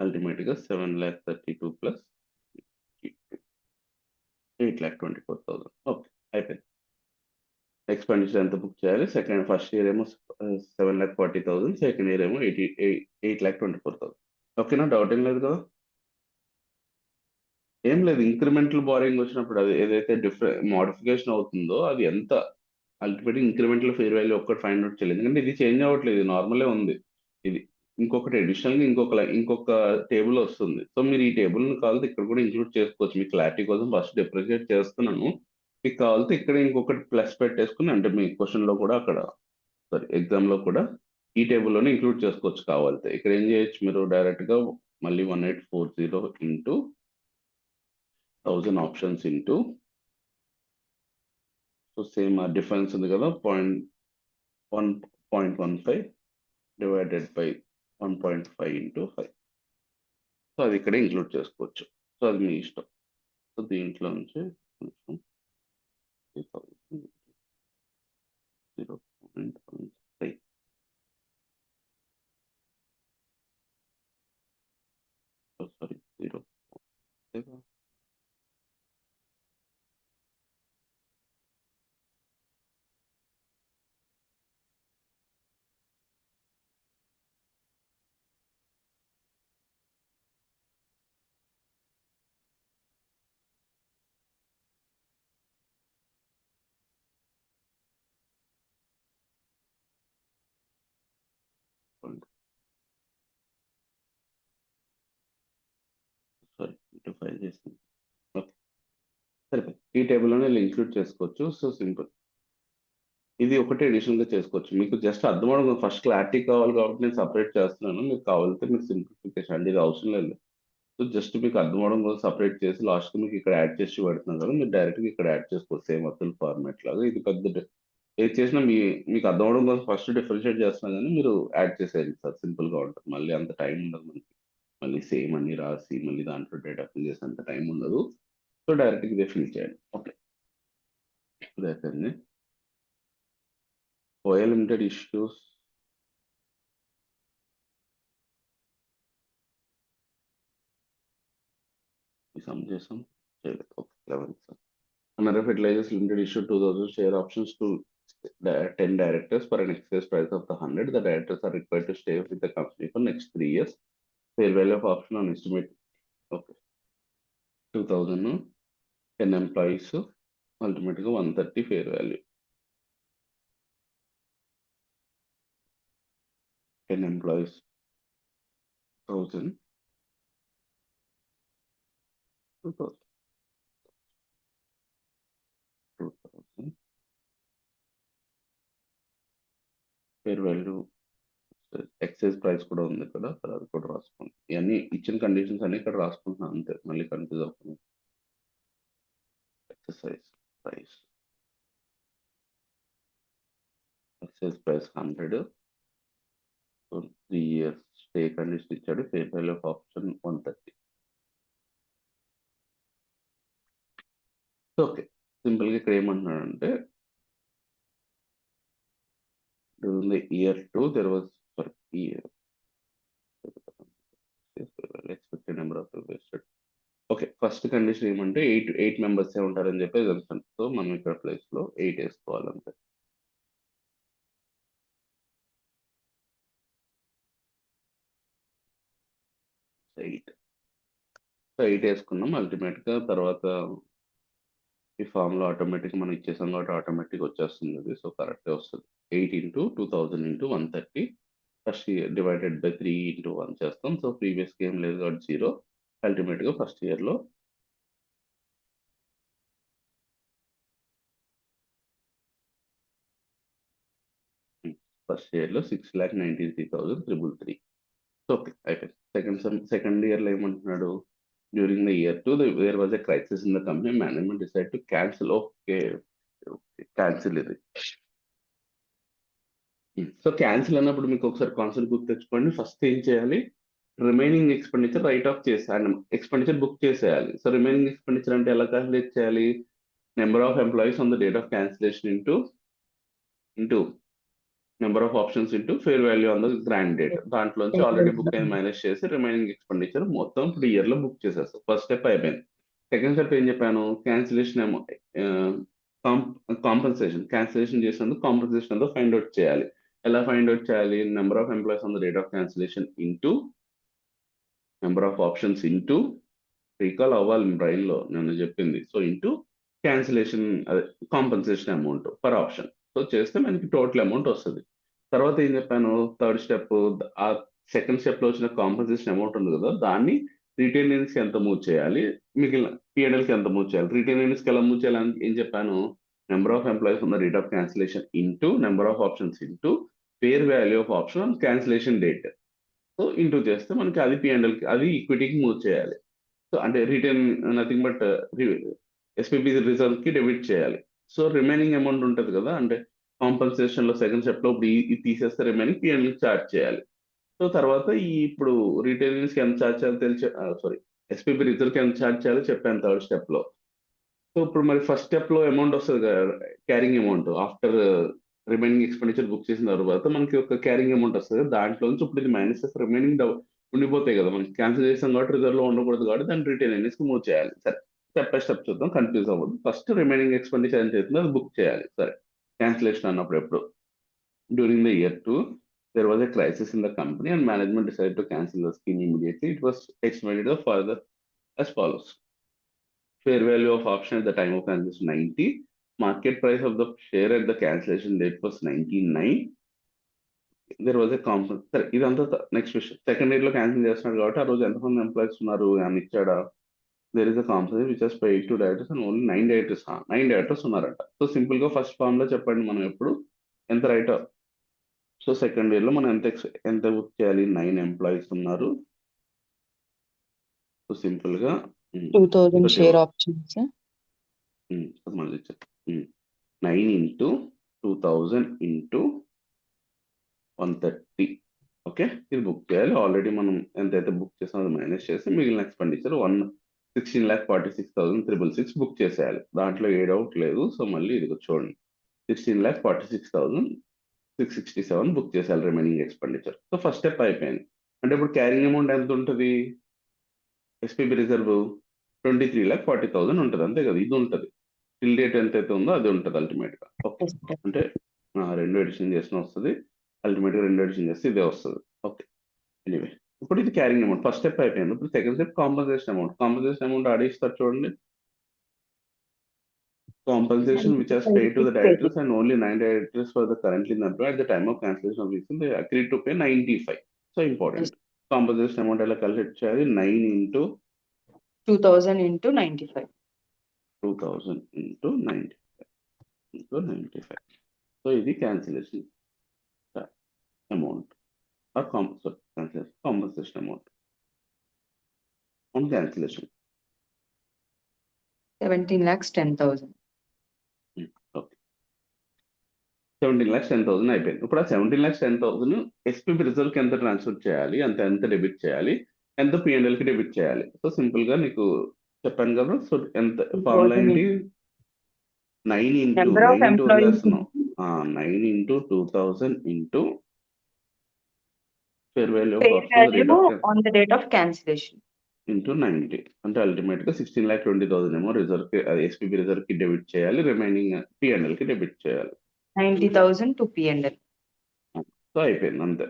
అల్టిమేట్గా 7,32,000 ప్లస్ 8,24,000. ఓకే, అయిపోయింది. ఎక్స్పెండిచర్ ఎంత బుక్ చేయాలి? ఫస్ట్ ఇయర్ ఏమో 7,40,000, సెకండ్ ఇయర్ ఏమో 8,24,000. ఓకేనా? డౌట్ ఏం లేదు కదా? ఏం లేదు, ఇంక్రిమెంటల్ బారోయింగ్ వచ్చినప్పుడు అది ఏదైతే మోడిఫికేషన్ అవుతుందో అది ఎంత అల్టిమేట్ ఇంక్రిమెంటల్ ఫెయిర్ వాల్యూ ఒక్కటి ఫైండ్ అవుట్ చేయలేదు, ఎందుకంటే ఇది చేంజ్ అవ్వట్లేదు, ఇది నార్మలే ఉంది. ఇది ఇంకొకటి అడిషనల్గా ఇంకొక టేబుల్ వస్తుంది. సో మీరు ఈ టేబుల్ని కావాలంటే ఇక్కడ కూడా ఇంక్లూడ్ చేసుకోవచ్చు. మీ క్లారిటీ కోసం ఫస్ట్ డిప్రిషియేట్ చేస్తున్నాను. మీకు కావాలంటే ఇక్కడ ఇంకొకటి ప్లస్ పెట్టేసుకుని, అంటే మీ క్వశ్చన్లో కూడా అక్కడ సారీ ఎగ్జామ్లో కూడా ఈ టేబుల్లోనే ఇంక్లూడ్ చేసుకోవచ్చు కావాలంటే. ఇక్కడ ఏం చేయొచ్చు మీరు డైరెక్ట్గా మళ్ళీ 1840 into 1000 options into, so same ఆ డిఫరెన్స్ ఉంది కదా 1.15 డివైడెడ్ బై 1.5 ఇంటూ 5. సో అది ఇక్కడ ఇంక్లూడ్ చేసుకోవచ్చు. సో అది మీ ఇష్టం. సో దీంట్లో నుంచి కొంచెం 0.15 సారీ 0 సారీ ఇంటూ 5 చేసింది. ఓకే, సరిపోయింది. ఈ టేబుల్లోనే ఇంక్లూడ్ చేసుకోవచ్చు. So simple. ఇది ఒకటి అడిషనల్గా చేసుకోవచ్చు. మీకు జస్ట్ అర్థం అవడం ఫస్ట్ క్లారిటీ కావాలి కాబట్టి నేను సపరేట్ చేస్తున్నాను. మీకు కావాలంటే మీరు సింప్లిఫికేషన్ అంటే ఇది అవసరం లేదు. సో జస్ట్ మీకు అర్థం అవడం కోసం సపరేట్ చేసి లాస్ట్కి మీకు ఇక్కడ యాడ్ చేసి పెడుతున్నాను కదా, మీరు డైరెక్ట్గా ఇక్కడ యాడ్ చేసుకోవచ్చు సేమ్ అసలు ఫార్మాట్ లాగా. ఇది పెద్ద ఏది చేసినా మీకు అర్థం అవడం కోసం ఫస్ట్ డిఫరెన్షియేట్ చేస్తున్నా కానీ మీరు యాడ్ చేసేది సార్, సింపుల్గా ఉంటుంది. మళ్ళీ అంత టైం ఉండదు మనకి, మళ్ళీ సేమ్ అన్ని రాసి మళ్ళీ దాంట్లో డేటా ఫిల్ చేసి అంత టైం ఉండదు. సో డైరెక్ట్గా ఇదే ఫిల్ చేయండి. ఓకే, ఇదైపోయింది. ఓఏ లిమిటెడ్ ఇష్యూస్ సమ్ చేసాం చేయలేదు. Okay, 11 sir. Another Fertilizers Limited issued 2,000 share options to 10 directors for an exercise price of 100. The directors are required to stay with the company for next 3 years. Fair value of option on estimate. Okay, 2,000, 10 employees, ultimately 130 fair value. 10 employees, 1,000, 2,000, 2,000. Fair value, excise price కూడా ఉంది ఇక్కడ, అది కూడా రాసుకోండి. ఇవన్నీ ఇచ్చిన conditions అన్ని ఇక్కడ రాసుకుంటున్నాను అంతే, మళ్ళీ కన్ఫ్యూజ్ అవుతుంది. Exercise price, excise price 100, 3 years stay condition ఇచ్చాడు. Fair value of option 130. Okay, సింపుల్గా ఇక్కడ ఏమంటున్నాడంటే during the year 2 there was expected number of invested. Okay, first condition ఏమంటే 8 మెంబర్స్ ఉంటారని చెప్పేసి తెలుసు. సో మనం ఇక్కడ ప్లేస్ లో 8 వేసుకోవాలంటే 8 వేసుకున్నాం. అల్టిమేట్ గా తర్వాత ఈ ఫామ్ లో ఆటోమేటిక్ మనం ఇచ్చేసాం కాబట్టి ఆటోమేటిక్ వచ్చేస్తుంది అది. సో కరెక్ట్ వస్తుంది. 8 into 2,000 into 130 first year divided by 3 into 1 చేస్తాం. సో ప్రీవియస్ ఏం లేదు కాబట్టి 0. అల్టిమేట్ గా ఫస్ట్ ఇయర్ లో ఫస్ట్ ఇయర్ లో 6,93,333. ఓకే, అయిపోయింది. సెకండ్ ఇయర్ లో ఏమంటున్నాడు? During the year 2 there was a crisis in the company, management decide to cancel. Okay, cancel ఇది. సో క్యాన్సిల్ అన్నప్పుడు మీకు ఒకసారి కాన్సెప్ట్ గుర్తు తెచ్చుకోండి. ఫస్ట్ ఏం చేయాలి? రిమైనింగ్ ఎక్స్పెండిచర్ రైట్ ఆఫ్ చేసేయాలి, ఎక్స్పెండిచర్ బుక్ చేసేయాలి. సో రిమైనింగ్ ఎక్స్పెండిచర్ అంటే ఎలా క్యాలిక్యులేట్ చేయాలి? Number of employees on the date of cancellation into number of options into fair value on the grand date. దాంట్లోంచి ఆల్రెడీ బుక్ అయిన minus చేసి remaining expenditure మొత్తం ఇప్పుడు ఇయర్ లో బుక్ చేసేస్తాం. ఫస్ట్ స్టెప్ అయిపోయింది. సెకండ్ స్టెప్ ఏం చెప్పాను, క్యాన్సిలేషన్ ఏమో క్యాన్సిలేషన్ చేసినందుకు కాంపన్సేషన్ ఎంతో ఫైండ్ అవుట్ చేయాలి. ఎలా ఫైండ్ అవుట్ చేయాలి, number of employees on the date of cancellation into number of options into, recall అవ్వాలి బ్రైన్ లో నేను చెప్పింది, సో ఇంటూ క్యాన్సిలేషన్ అదే compensation amount per option. So చేస్తే మనకి టోటల్ అమౌంట్ వస్తుంది. తర్వాత ఏం చెప్పాను, థర్డ్ స్టెప్, ఆ సెకండ్ స్టెప్ లో వచ్చిన కాంపన్సేషన్ అమౌంట్ ఉంది కదా, దాన్ని రిటైన్ ఎర్నింగ్స్ కి ఎంత మూవ్ చేయాలి, మిగిలిన P&L కి ఎంత మూవ్ చేయాలి. రిటైన్ ఎర్నింగ్స్ కి ఎలా మూవ్ చేయాలని ఏం చెప్పాను, నెంబర్ ఆఫ్ ఎంప్లాయీస్ ఉన్న rate of cancellation into number of options into fair value of option on cancellation date. So into చేస్తే మనకి అది P&L కి, అది ఈక్విటీకి మూవ్ చేయాలి. సో అంటే return nothing but SPP reserve కి డెబిట్ చేయాలి. సో రిమైనింగ్ అమౌంట్ ఉంటుంది కదా, అంటే కాంపన్సేషన్ లో సెకండ్ స్టెప్ లో ఇప్పుడు ఇది తీసేస్తే రిమైనింగ్ P&L చార్జ్ చేయాలి. సో తర్వాత ఇప్పుడు రిటైనర్స్ కి ఎంత చార్జ్ చేయాలో తెలిసి, సారీ, ఎస్పీపీ రిజర్వ్ కి ఎంత చార్జ్ చేయాలో చెప్పాను థర్డ్ స్టెప్ లో. సో ఇప్పుడు మరి ఫస్ట్ స్టెప్ లో అమౌంట్ వస్తుంది కదా, carrying amount after remaining expenditure book చేసిన తర్వాత మనకి ఒక క్యారింగ్ అమౌంట్ వస్తుంది. దాంట్లో నుంచి ఇప్పుడు ఇది మైనస్ చేస్తే రిమైనింగ్ ఉండిపోతాయి కదా, మనకి క్యాన్సిల్ చేస్తాం కాబట్టి రిజర్వ్ లో ఉండకూడదు కాబట్టి దాన్ని రిటైన్ అనేసి మూవ్ చేయాలి. సరే, స్టెప్ బై స్టెప్ చూద్దాం, కన్ఫ్యూజ్ అవ్వదు. ఫస్ట్ రిమైనింగ్ ఎక్స్పెండిచర్ ఎంత అవుతుందో అది బుక్ చేయాలి. సరే, క్యాన్సిలేషన్ అన్నప్పుడు ఎప్పుడు, during the year 2 there was a crisis in the company and management decided to cancel the scheme immediately. It was estimated further as follows: fair value of option at the time of cancellation 90, market price of the share at the cancellation date was 99. There was a conference. సరే, ఇదంతా next విషయం. Second year లో cancel చేస్తున్నాడు కాబట్టి ఆ రోజు ఎంతమంది employees ఉన్నారు అని ఇచ్చాడా, there is a compensation which has paid to directors and only 9 directors. 9 directors ఉన్నారంట. సో సింపుల్ గా ఫస్ట్ ఫార్మ్ లో చెప్పండి మనం ఎప్పుడు ఎంత రైట్. సో సెకండ్ ఇయర్ లో మనం ఎంత బుక్ చేయాలి, 9 ఎంప్లాయీస్ ఉన్నారు. సో సింపుల్ గా 2000 షేర్ ఆప్షన్స్. మళ్ళీ 9 ఇంటూ 2000 ఇంటూ 130. ఓకే, ఇది బుక్ చేయాలి. ఆల్రెడీ మనం ఎంతైతే బుక్ చేసామో అది మైనస్ చేసి మిగిలిన ఎక్స్పెండిచర్ 16,46,666 బుక్ చేసేయాలి. దాంట్లో ఏ డౌట్ లేదు. సో మళ్ళీ ఇది చూడండి, 16,46,667 బుక్ చేసేయాలి remaining expenditure. So first step అయిపోయింది. అంటే ఇప్పుడు క్యారింగ్ అమౌంట్ ఎంత ఉంటుంది, ఎస్పీబీ రిజర్వ్ 23,40,000 ఉంటుంది, అంతే కదా. ఇది ఉంటుంది టిల్ డేట్ ఎంతైతే ఉందో అది ఉంటుంది అల్టిమేట్ గా. ఓకే, అంటే రెండు ఎడిషన్ చేసిన వస్తుంది, అల్టిమేట్ గా రెండు ఎడిషన్ చేస్తే ఇదే వస్తుంది. ఓకే, ఎనీవే ఇప్పుడు ఇది క్యారింగ్ అమౌంట్ ఫస్ట్ స్టెప్ అయిపోయింది. ఇప్పుడు second step compensation amount. Compensation amount ఆడిస్తారు చూడండి, compensation which has paid to the directors and only 9 directors for the currently employed at the time of cancellation of lease, they agreed to pay 95. So important. Compensation amount ఎలా calculate చేయాలి, 9 into 2000 into 95. 2000 into 95. So ఇది cancellation amount or compensation amount on cancellation. 17,10,000. Okay, 17,10,000 అయిపోయింది. ఇప్పుడు ఆ 17,10,000 SPB reserve కి ఎంత transfer చేయాలి, ఎంత డెబిట్ చేయాలి, ఎంత P&L కి డెబిట్ చేయాలి. సో సింపుల్ గా నీకు చెప్పాను కదా. సో ఎంత ఫార్ములా ఏంటి, 9 into Number of employees వదిలేస్తున్నాం, 9 into 2000 into fair value of option rate of on the date of cancellation into 90. అంటే అల్టిమేట్ గా 16,20,000 ఏమో రిజర్వ్ కి, ఎస్పీబీ రిజర్వ్ కి డెబిట్ చేయాలి, రిమైనింగ్ P&L కి డెబిట్ చేయాలి. 90,000 to P&L. సో అయిపోయింది అంతే.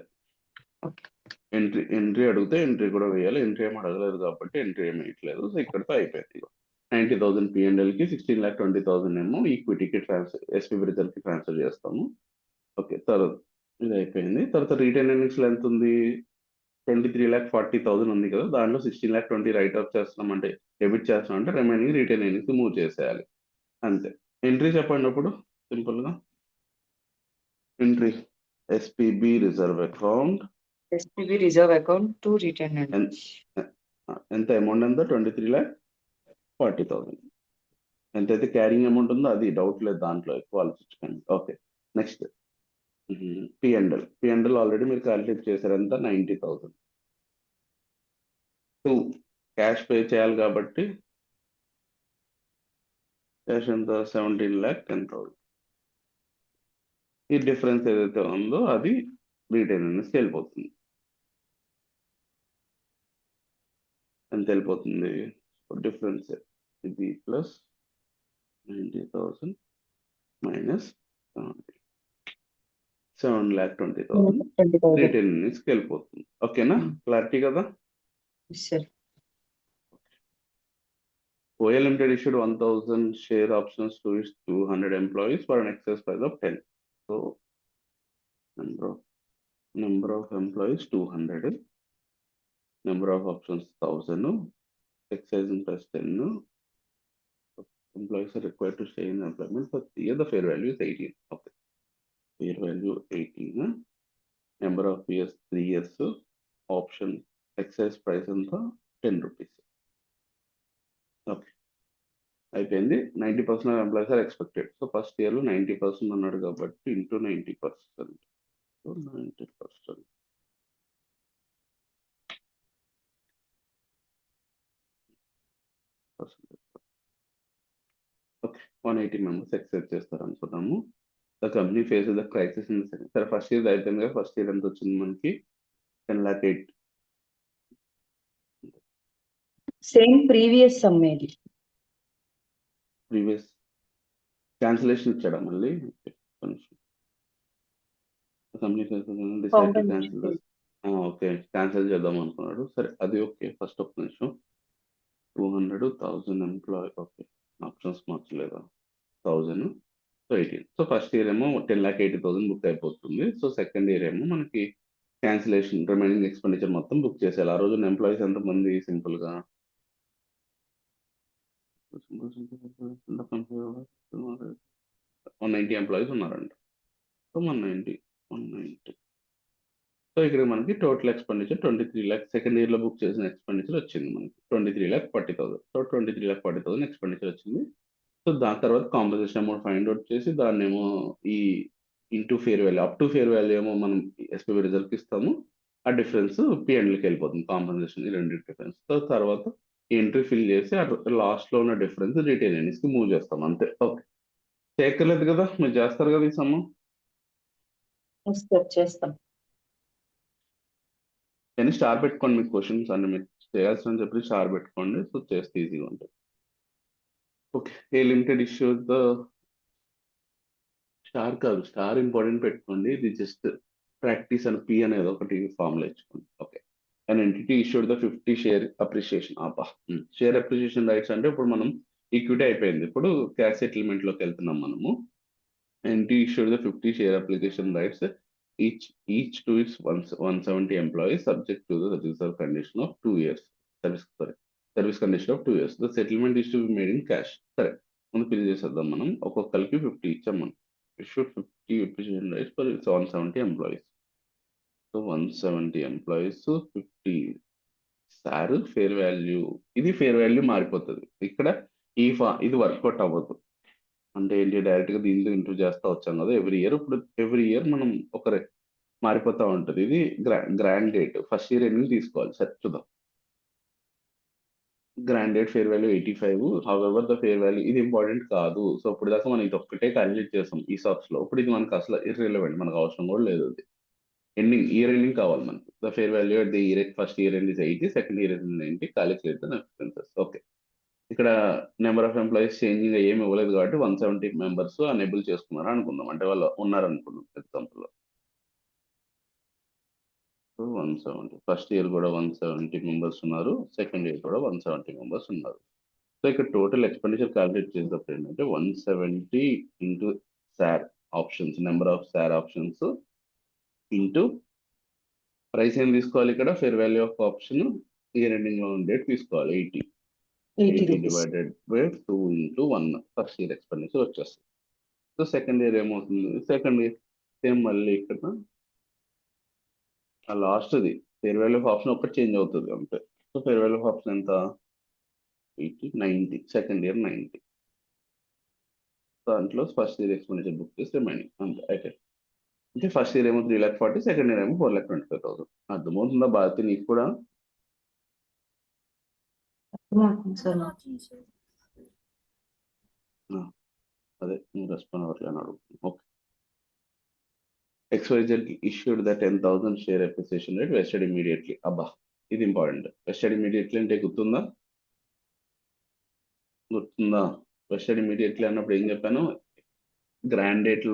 ఎంట్రీ అడిగితే ఎంట్రీ కూడా వేయాలి. ఎంట్రీ ఏం అడగలేదు కాబట్టి ఎంట్రీ ఏమి వేయట్లేదు. సో ఇక్కడితో అయిపోయింది. 90,000 P&L కి, 16,20,000 ఏమో ఈక్విటీకి ట్రాన్స్ఫర్, ఎస్పీబీ రిజర్వ్ కి ట్రాన్స్ఫర్ చేస్తాము. ఓకే, తర్వాత ఇది అయిపోయింది. తర్వాత రిటైన్ ఎర్నింగ్స్ లో ఎంత ఉంది, 23,40,000 ఉంది కదా, దాంట్లో 16,20,000 రైట్ ఆఫ్ చేస్తున్నాం, అంటే డెబిట్ చేస్తున్నాం, అంటే రిమైనింగ్ రిటైన్ ఎర్నింగ్స్ మూవ్ చేసేయాలి అంతే. ఎంట్రీ చెప్పండి అప్పుడు సింపుల్ గా. Entry SPB reserve account, SPV reserve account to retain earnings. ఎంత అమౌంట్ ఎంత, 23,40,000. ఎంతైతే క్యారింగ్ అమౌంట్ ఉందో అది డౌట్ లేదు, దాంట్లో ఎక్కువ ఆలోచించకండి. ఓకే, నెక్స్ట్ P&L ఆల్రెడీ మీరు క్యాలిక్యులేట్ చేశారు, ఎంత, 90,000. క్యాష్ పే చేయాలి కాబట్టి క్యాష్ ఎంత, 17,10,000. ఈ డిఫరెన్స్ ఏదైతే ఉందో అది రిటైన్ ఎర్నింగ్స్ వెళ్ళిపోతుంది. ఎంత వెళ్ళిపోతుంది డిఫరెన్స్, ఇది ప్లస్ 90,000 మైనస్ 7,20,000 20,000. రిటైన్ ఎర్నింగ్స్కి వెళ్ళిపోతుంది. ఓకేనా, క్లారిటీ కదా? Sure. OL Limited issued 1,000 share options to its 200 employees for an exercise price of 10. So number of employees 200, number of options 1,000, exercise price 10. Employees are required to stay in employment for 3 years. The fair value is 18. Okay, fair value 18. Number of years 3 years. Option exercise price అంతా 10 rupees. Okay, అయిపోయింది. 90% of employees are expected. So first ఇయర్లో 90% అన్నాడు కాబట్టి into 90%. So 90%. Okay, 180 members accept చేస్తారు అనుకున్నాము. The company face the crisis in the second. సరే, first year అయిపోయింది కదా. ఫస్ట్ ఇయర్ ఎంత వచ్చింది మనకి? 10,08,000. Same previous sum maybe. Previous cancellation ఇచ్చాడా మళ్ళీ? Company face decide to cancel. Okay, cancel చేద్దాం అనుకున్నాడు. సరే, అది ఓకే. ఫస్ట్ ఒక నిమిషం. 200,000 ఎంప్లాయీ. ఓకే, ఆప్షన్స్ మార్చలేదా? 1000. సో 18. సో ఫస్ట్ ఇయర్ ఏమో 10,80,000 బుక్ అయిపోతుంది. సో సెకండ్ ఇయర్ ఏమో మనకి క్యాన్సిలేషన్ రిమైనింగ్ ఎక్స్పెండిచర్ మొత్తం బుక్ చేసేయాలి. ఆ రోజు ఎంప్లాయీస్ ఎంతమంది? సింపుల్ గా 190 ఎంప్లాయీస్ ఉన్నారంట. సో 190. సో ఇక్కడ మనకి total expenditure 23 lakhs. Second year లో బుక్ చేసిన ఎక్స్పెండిచర్ వచ్చింది మనకి 23,40,000. సో 23,40,000 ఎక్స్పెండిచర్ వచ్చింది. సో దాని తర్వాత కాంపన్సేషన్ అమౌంట్ ఫైండ్ అవుట్ చేసి దాన్ని ఏమో ఈ into fair value, up to fair value ఏమో మనం ఎస్పీబీ రిజర్వ్కి ఇస్తాము. ఆ డిఫరెన్స్ పిఎండ్కి వెళ్ళిపోతుంది. కాంపన్సేషన్ ఈ రెండు డిఫరెన్స్. సో తర్వాత ఎంట్రీ ఫిల్ చేసి లాస్ట్ లో ఉన్న డిఫరెన్స్ రిటైన్ ఎర్నింగ్స్ కి మూవ్ చేస్తాం అంతే. ఓకే, చేయక్కర్లేదు కదా, మీరు చేస్తారు కదా ఈ సమ్ము. Yes, sir, చేస్తాం. కానీ స్టార్ పెట్టుకోండి. మీకు క్వశ్చన్స్ అన్ని మీరు చేయాల్సిన చెప్పి స్టార్ పెట్టుకోండి. సో చేస్తే ఈజీగా ఉంటుంది. Okay, a limited issues the star కాదు, స్టార్ ఇంపార్టెంట్ పెట్టుకోండి. ఇది జస్ట్ ప్రాక్టీస్ అని పి అనేది ఒకటి ఫార్ములా ఇచ్చుకోండి. Okay, and entity issued the 50 share appreciation. Share appreciation rights అంటే ఇప్పుడు మనం ఈక్విటీ అయిపోయింది, ఇప్పుడు క్యాష్ సెటిల్మెంట్ లోకి వెళ్తున్నాం మనము. Entity issued the 50 share application rights each to its 170 employees subject to the reserve condition of 2 years. Service condition of 2 years. The settlement is to be made in cash. సరే, ముందు fill చేసేద్దాం మనం. ఒక్కొక్కరికి 50 ఇచ్చాం మనం. Issued 50 appreciation rights for 170 employees. So 170 employees, 50 sir fair value. ఇది fair value మారిపోతుంది ఇక్కడ. ఇది వర్కౌట్ అవ్వదు. అంటే ఏంటి, డైరెక్ట్ గా దీంతో ఇంటూ చేస్తా వచ్చాం కదా ఎవ్రీ ఇయర్. ఇప్పుడు ఎవ్రీ ఇయర్ మనం ఒక మారిపోతా ఉంటుంది. ఇది గ్రాండ్ డేట్ ఫస్ట్ ఇయర్ ఎన్ని తీసుకోవాలి. సరే చూద్దాం. Grand date fair value 85. However the fair value ఇది ఇంపార్టెంట్ కాదు. సో ఇప్పుడు దాకా మనం ఇది ఒక్కటే క్యాలిక్యులేట్ చేస్తాం ఈ సాప్స్ లో. ఇప్పుడు ఇది మనకు అసలు ఇర్రిలవెంట్, మనకు అవసరం కూడా లేదు. అది ఇయర్ ఎండింగ్ కావాలి మనకి. The fair value at the year first year end is 80, second year end 90. Calculate the expenses. Okay, ఇక్కడ నెంబర్ ఆఫ్ ఎంప్లాయీస్ చేంజింగ్ ఏమి ఇవ్వలేదు కాబట్టి 170 మెంబర్స్ అనేబుల్ చేసుకున్నారు అనుకుందాం. అంటే వాళ్ళు ఉన్నారు అనుకుందాం ఎగ్జాంపుల్ లో. 170 ఫస్ట్ ఇయర్ కూడా 170 మెంబర్స్ ఉన్నారు, సెకండ్ ఇయర్ కూడా 170 మెంబర్స్ ఉన్నారు. సో ఇక్కడ టోటల్ ఎక్స్పెండిచర్ క్యాలిక్యులేట్ చేసేటప్పుడు ఏంటంటే 170 into sir options, number of sir options into price ఏం తీసుకోవాలి ఇక్కడ, fair value of option year ending లో డేట్ తీసుకోవాలి 80 divided by 2 into 1 first year expenditure వచ్చేస్తుంది. సో సెకండ్ ఇయర్ ఏమవుతుంది, సెకండ్ ఇయర్ సేమ్ మళ్ళీ ఇక్కడ లాస్ట్ది ఫేర్ వాల్యూ ఆఫ్ ఆప్షన్ ఒక్కటి చేంజ్ అవుతుంది అంతే. So fair value of option ఎంత, 80, 90. Second year 90. దాంట్లో ఫస్ట్ ఇయర్ ఎక్స్పెండిచర్ బుక్ చేస్తే రిమైనింగ్ అంతే. అయితే అంటే ఫస్ట్ ఇయర్ ఏమో 3,40,000, సెకండ్ ఇయర్ ఏమో 4,25,000. అర్థమవుతుందా భారతి నీకు కూడా? అదే నువ్వు రెస్పాండ్ అవ్వట్లేదు అని అడుగుతున్నాను. Okay, XYZ issued the 10,000 share appreciation rate vested immediately. అబ్బా ఇది ఇంపార్టెంట్. వెస్టెడ్ ఇమీడియట్లీ అంటే గుర్తుందా? గుర్తుందా? వెస్టెడ్ ఇమీడియట్లీ అన్నప్పుడు ఏం చెప్పాను? గ్రాండ్ డేట్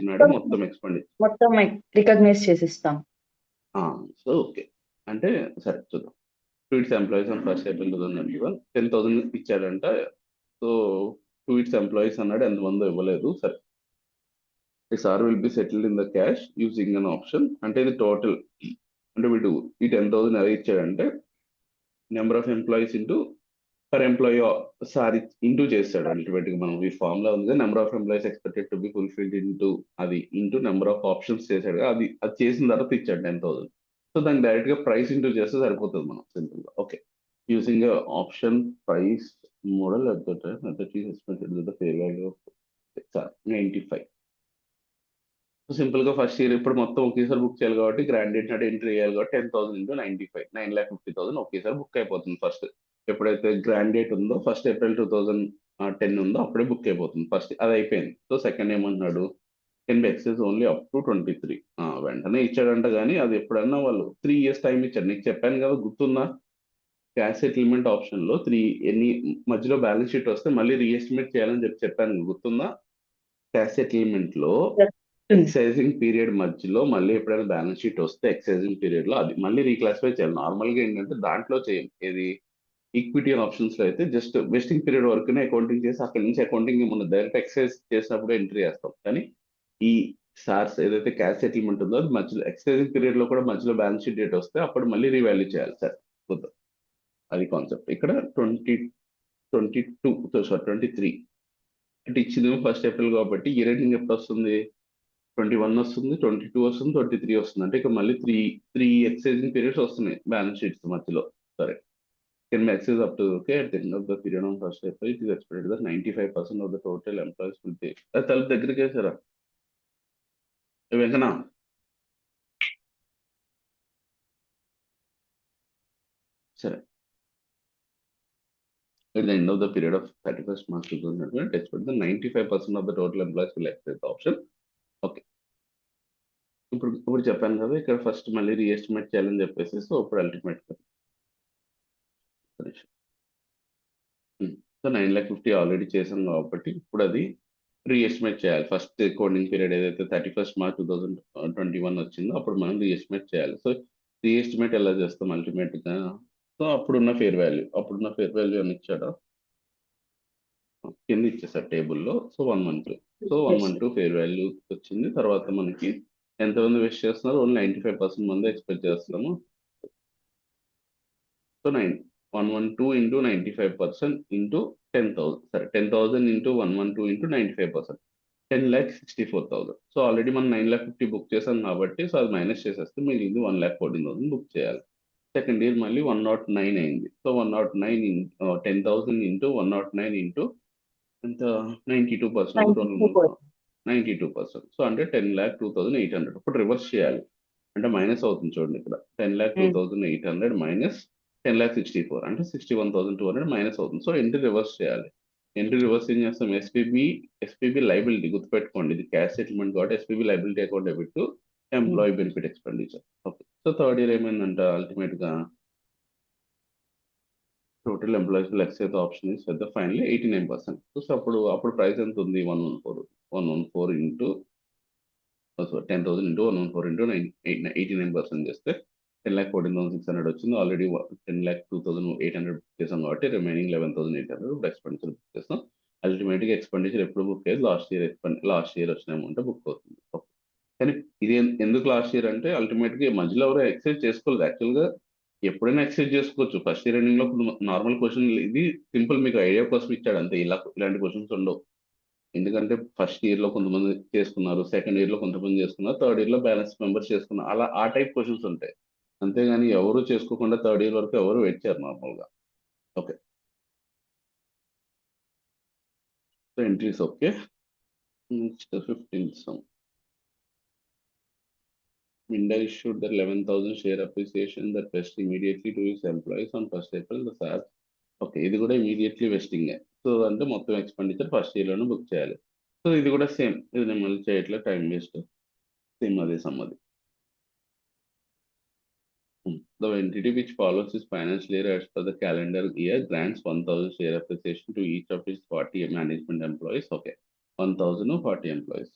నాడు మొత్తం మొత్తం ఎక్స్పెండిచర్. మొత్తం రికగ్నైజ్ చేసిస్తాం. సో ఓకే, అంటే సరే చూద్దాం. Tweets employees on 1st April 2021 10,000 ఇచ్చాడంట. సో ట్వీట్స్ ఎంప్లాయీస్ అన్నాడు, ఎంతమందో ఇవ్వలేదు. సరే, this are will be settled in the cash using an option. అంటే ఇది టోటల్, అంటే వీడు ఈ 10,000 ఎలా ఇచ్చాడంటే number of employees into per employee sorry into చేస్తాడు. అల్టిమేట్ గా మనం ఈ ఫార్ములా ఉంది, number of employees expected to be fulfilled into అది ఇంటూ నెంబర్ ఆఫ్ ఆప్షన్స్ చేశాడు. అది చేసిన తర్వాత ఇచ్చాడు 10,000. సో దానికి డైరెక్ట్ గా ప్రైస్ ఇంటూ చేస్తే సరిపోతుంది మనం సింపుల్ గా. Okay, using option price model at the time expected the fair value of 95. Simple గా ఫస్ట్ ఇయర్ ఇప్పుడు మొత్తం ఒకేసారి బుక్ చేయాలి కాబట్టి గ్రాండ్ డేట్ నాడు ఎంట్రీ చేయాలి కాబట్టి 10,000 ఇంటూ 95 9,50,000 ఒకేసారి బుక్ అయిపోతుంది. ఫస్ట్ ఎప్పుడైతే గ్రాండ్ డేట్ ఉందో 1st April 2010 ఉందో అప్పుడే బుక్ అయిపోతుంది. ఫస్ట్ అది అయిపోయింది. సో సెకండ్ ఏమన్నాడు, can be excess only up to 23. వెంటనే ఇచ్చాడంట, కానీ అది ఎప్పుడన్నా వాళ్ళు 3 years టైం ఇచ్చాడు. నీకు చెప్పాను కదా గుర్తుందా? క్యాష్ సెటిల్మెంట్ ఆప్షన్ లో ఎన్ని మధ్యలో బ్యాలెన్స్ షీట్ వస్తే మళ్ళీ రీఎస్టిమేట్ చేయాలని చెప్పాను, గుర్తుందా? క్యాష్ సెటిల్మెంట్ లో ఎక్సైజింగ్ పీరియడ్ మధ్యలో మళ్ళీ ఎప్పుడైనా బ్యాలెన్స్ షీట్ వస్తే ఎక్సైజింగ్ పీరియడ్ లో అది మళ్ళీ రీక్లాసిఫై చేయాలి. నార్మల్ గా ఏంటంటే దాంట్లో చేయం, ఏది ఈక్విటీ ఆప్షన్స్ లో అయితే జస్ట్ వెస్టింగ్ పీరియడ్ వరకునే అకౌంటింగ్ చేసి అక్కడి నుంచి అకౌంటింగ్ మన డైరెక్ట్ ఎక్సైజ్ చేసినప్పుడు ఎంట్రీ చేస్తాం. కానీ ఈ సార్స్ ఏదైతే క్యాష్ సెటిల్మెంట్ ఉందో అది మధ్యలో ఎక్సైజింగ్ పీరియడ్ లో కూడా మధ్యలో బ్యాలెన్స్ షీట్ డేట్ వస్తే అప్పుడు మళ్ళీ రీవాల్యూ చేయాలి సార్. అది కాన్సెప్ట్. ఇక్కడ 23 అంటే ఇచ్చింది 1st April కాబట్టి ఇయర్ ఎండింగ్ ఎప్పుడు వస్తుంది? 21 వస్తుంది, 22 వస్తుంది, 23 వస్తుంది. అంటే ఇక మళ్ళీ త్రీ ఎక్సైజింగ్ పీరియడ్స్ వస్తున్నాయి బ్యాలెన్స్ షీట్స్ మధ్యలో. సరే, can be exercise up to okay at the end of the period on 1st April it is expected that 95% of the total employees will pay. తలుపు దగ్గరికి వేసారా వెంకనా? సరే, at the end of the period of 31st March 2020 expect the 95% of the total employees will exercise the option. Okay, ఇప్పుడు చెప్పాను కదా ఇక్కడ first మళ్ళీ re-estimate చేయాలని చెప్పేసి. సో ఇప్పుడు అల్టిమేట్ సో 9,50,000 ఆల్రెడీ చేసాం కాబట్టి ఇప్పుడు అది రీఎస్టిమేట్ చేయాలి. ఫస్ట్ అకౌంటింగ్ పీరియడ్ ఏదైతే 31st March 2021 వచ్చిందో అప్పుడు మనం రీఎస్టిమేట్ చేయాలి. సో రీఎస్టిమేట్ ఎలా చేస్తాం అల్టిమేట్ గా? సో అప్పుడున్న ఫేర్ వాల్యూ అని ఇచ్చాడా? కింద ఇచ్చేసారు టేబుల్లో. సో 112. సో 112 ఫేర్ వాల్యూ వచ్చింది. తర్వాత మనకి ఎంతమంది వెస్ట్ చేస్తున్నారు? ఓన్లీ 95% మంది ఎక్స్పెక్ట్ చేస్తున్నాము. So 112 into 95% into 10,000. సరే, 10,000 ఇంటూ 112 ఇంటూ 95%, 10,64,000. సో ఆల్రెడీ మనం 9,50,000 బుక్ చేసాం కాబట్టి సో అది మైనస్ చేసేస్తే మిగిలింది 1,14,000 బుక్ చేయాలి. సెకండ్ ఇయర్ మళ్ళీ 109 అయింది. సో 109 10,000 ఇంటూ 109 ఇంటూ ఎంత? 92%. 92%. సో అంటే 10,02,800. ఇప్పుడు రివర్స్ చేయాలి అంటే మైనస్ అవుతుంది చూడండి ఇక్కడ. 10,02,800 మైనస్ 10,64 అంటే 61,200 మైనస్ అవుతుంది. సో ఎంట్రీ రివర్స్ చేయాలి. ఎంట్రీ రివర్స్ ఏం చేస్తాం? ఎస్పీబీ లైబిలిటీ గుర్తుపెట్టుకోండి, ఇది క్యాష్ సెటిల్మెంట్ కాబట్టి SPB liability account debit to employee benefit expenditure. Okay, so third year ఏమైందంట అల్టిమేట్ గా total employees will exercise the option is at the finally 89%. So అప్పుడు price ఎంత ఉంది? 114 ఇంటూ 10,000 ఇంటూ 114 ఇంటూ 89% చేస్తే 10,14,600 వచ్చింది. ఆల్రెడీ 10,02,800 బుక్ చేసాం కాబట్టి రిమైనింగ్ 11,800 ఎక్స్పెండిచర్ బుక్ చేస్తాం. అల్టిమేట్ గా ఎక్స్పెండిచర్ ఎప్పుడు బుక్ అయ్యేది? లాస్ట్ ఇయర్ వచ్చిన అమౌంట్ బుక్ అవుతుంది. కానీ ఇది ఎందుకు లాస్ట్ ఇయర్ అంటే అల్టిమేట్ గా మధ్యలో ఎవరో ఎక్సైజ్ చేసుకోలేదు. యాక్చువల్ గా ఎప్పుడైనా ఎక్సైజ్ చేసుకోవచ్చు. ఫస్ట్ ఇయర్ ఎండింగ్ లో నార్మల్ క్వశ్చన్, ఇది సింపుల్ మీకు ఐడియా కోసం ఇచ్చాడు అంతే. ఇలాంటి క్వశ్చన్స్ ఉండవు. ఎందుకంటే ఫస్ట్ ఇయర్ లో కొంతమంది చేసుకున్నారు, సెకండ్ ఇయర్ లో కొంతమంది చేసుకున్నారు, థర్డ్ ఇయర్ లో బ్యాలెన్స్ మెంబర్స్ చేసుకున్నారు. అలా ఆ టైప్ క్వశ్చన్స్ ఉంటాయి. అంతేగాని ఎవరు చేసుకోకుండా థర్డ్ ఇయర్ వరకు ఎవరు వచ్చారు నార్మల్ గా. Okay, so entries okay. Next 15th sum. Minda issued the 11,000 share appreciation that vest immediately to his employees on 1st April. The SAR. Okay, ఇది కూడా ఇమీడియట్లీ వెస్టింగ్. సో అంటే మొత్తం ఎక్స్పెండిచర్ ఫస్ట్ ఇయర్ లోనే book చేయాలి. So ఇది కూడా same, ఇది నేను మళ్ళీ చేయట్లేదు, టైం వేస్ట్. సేమ్ అదే summary. the entity which follows his financial year as per the calendar year grants 1,000 share appreciation to each of his 40 management employees. Okay, 1,000 40 employees.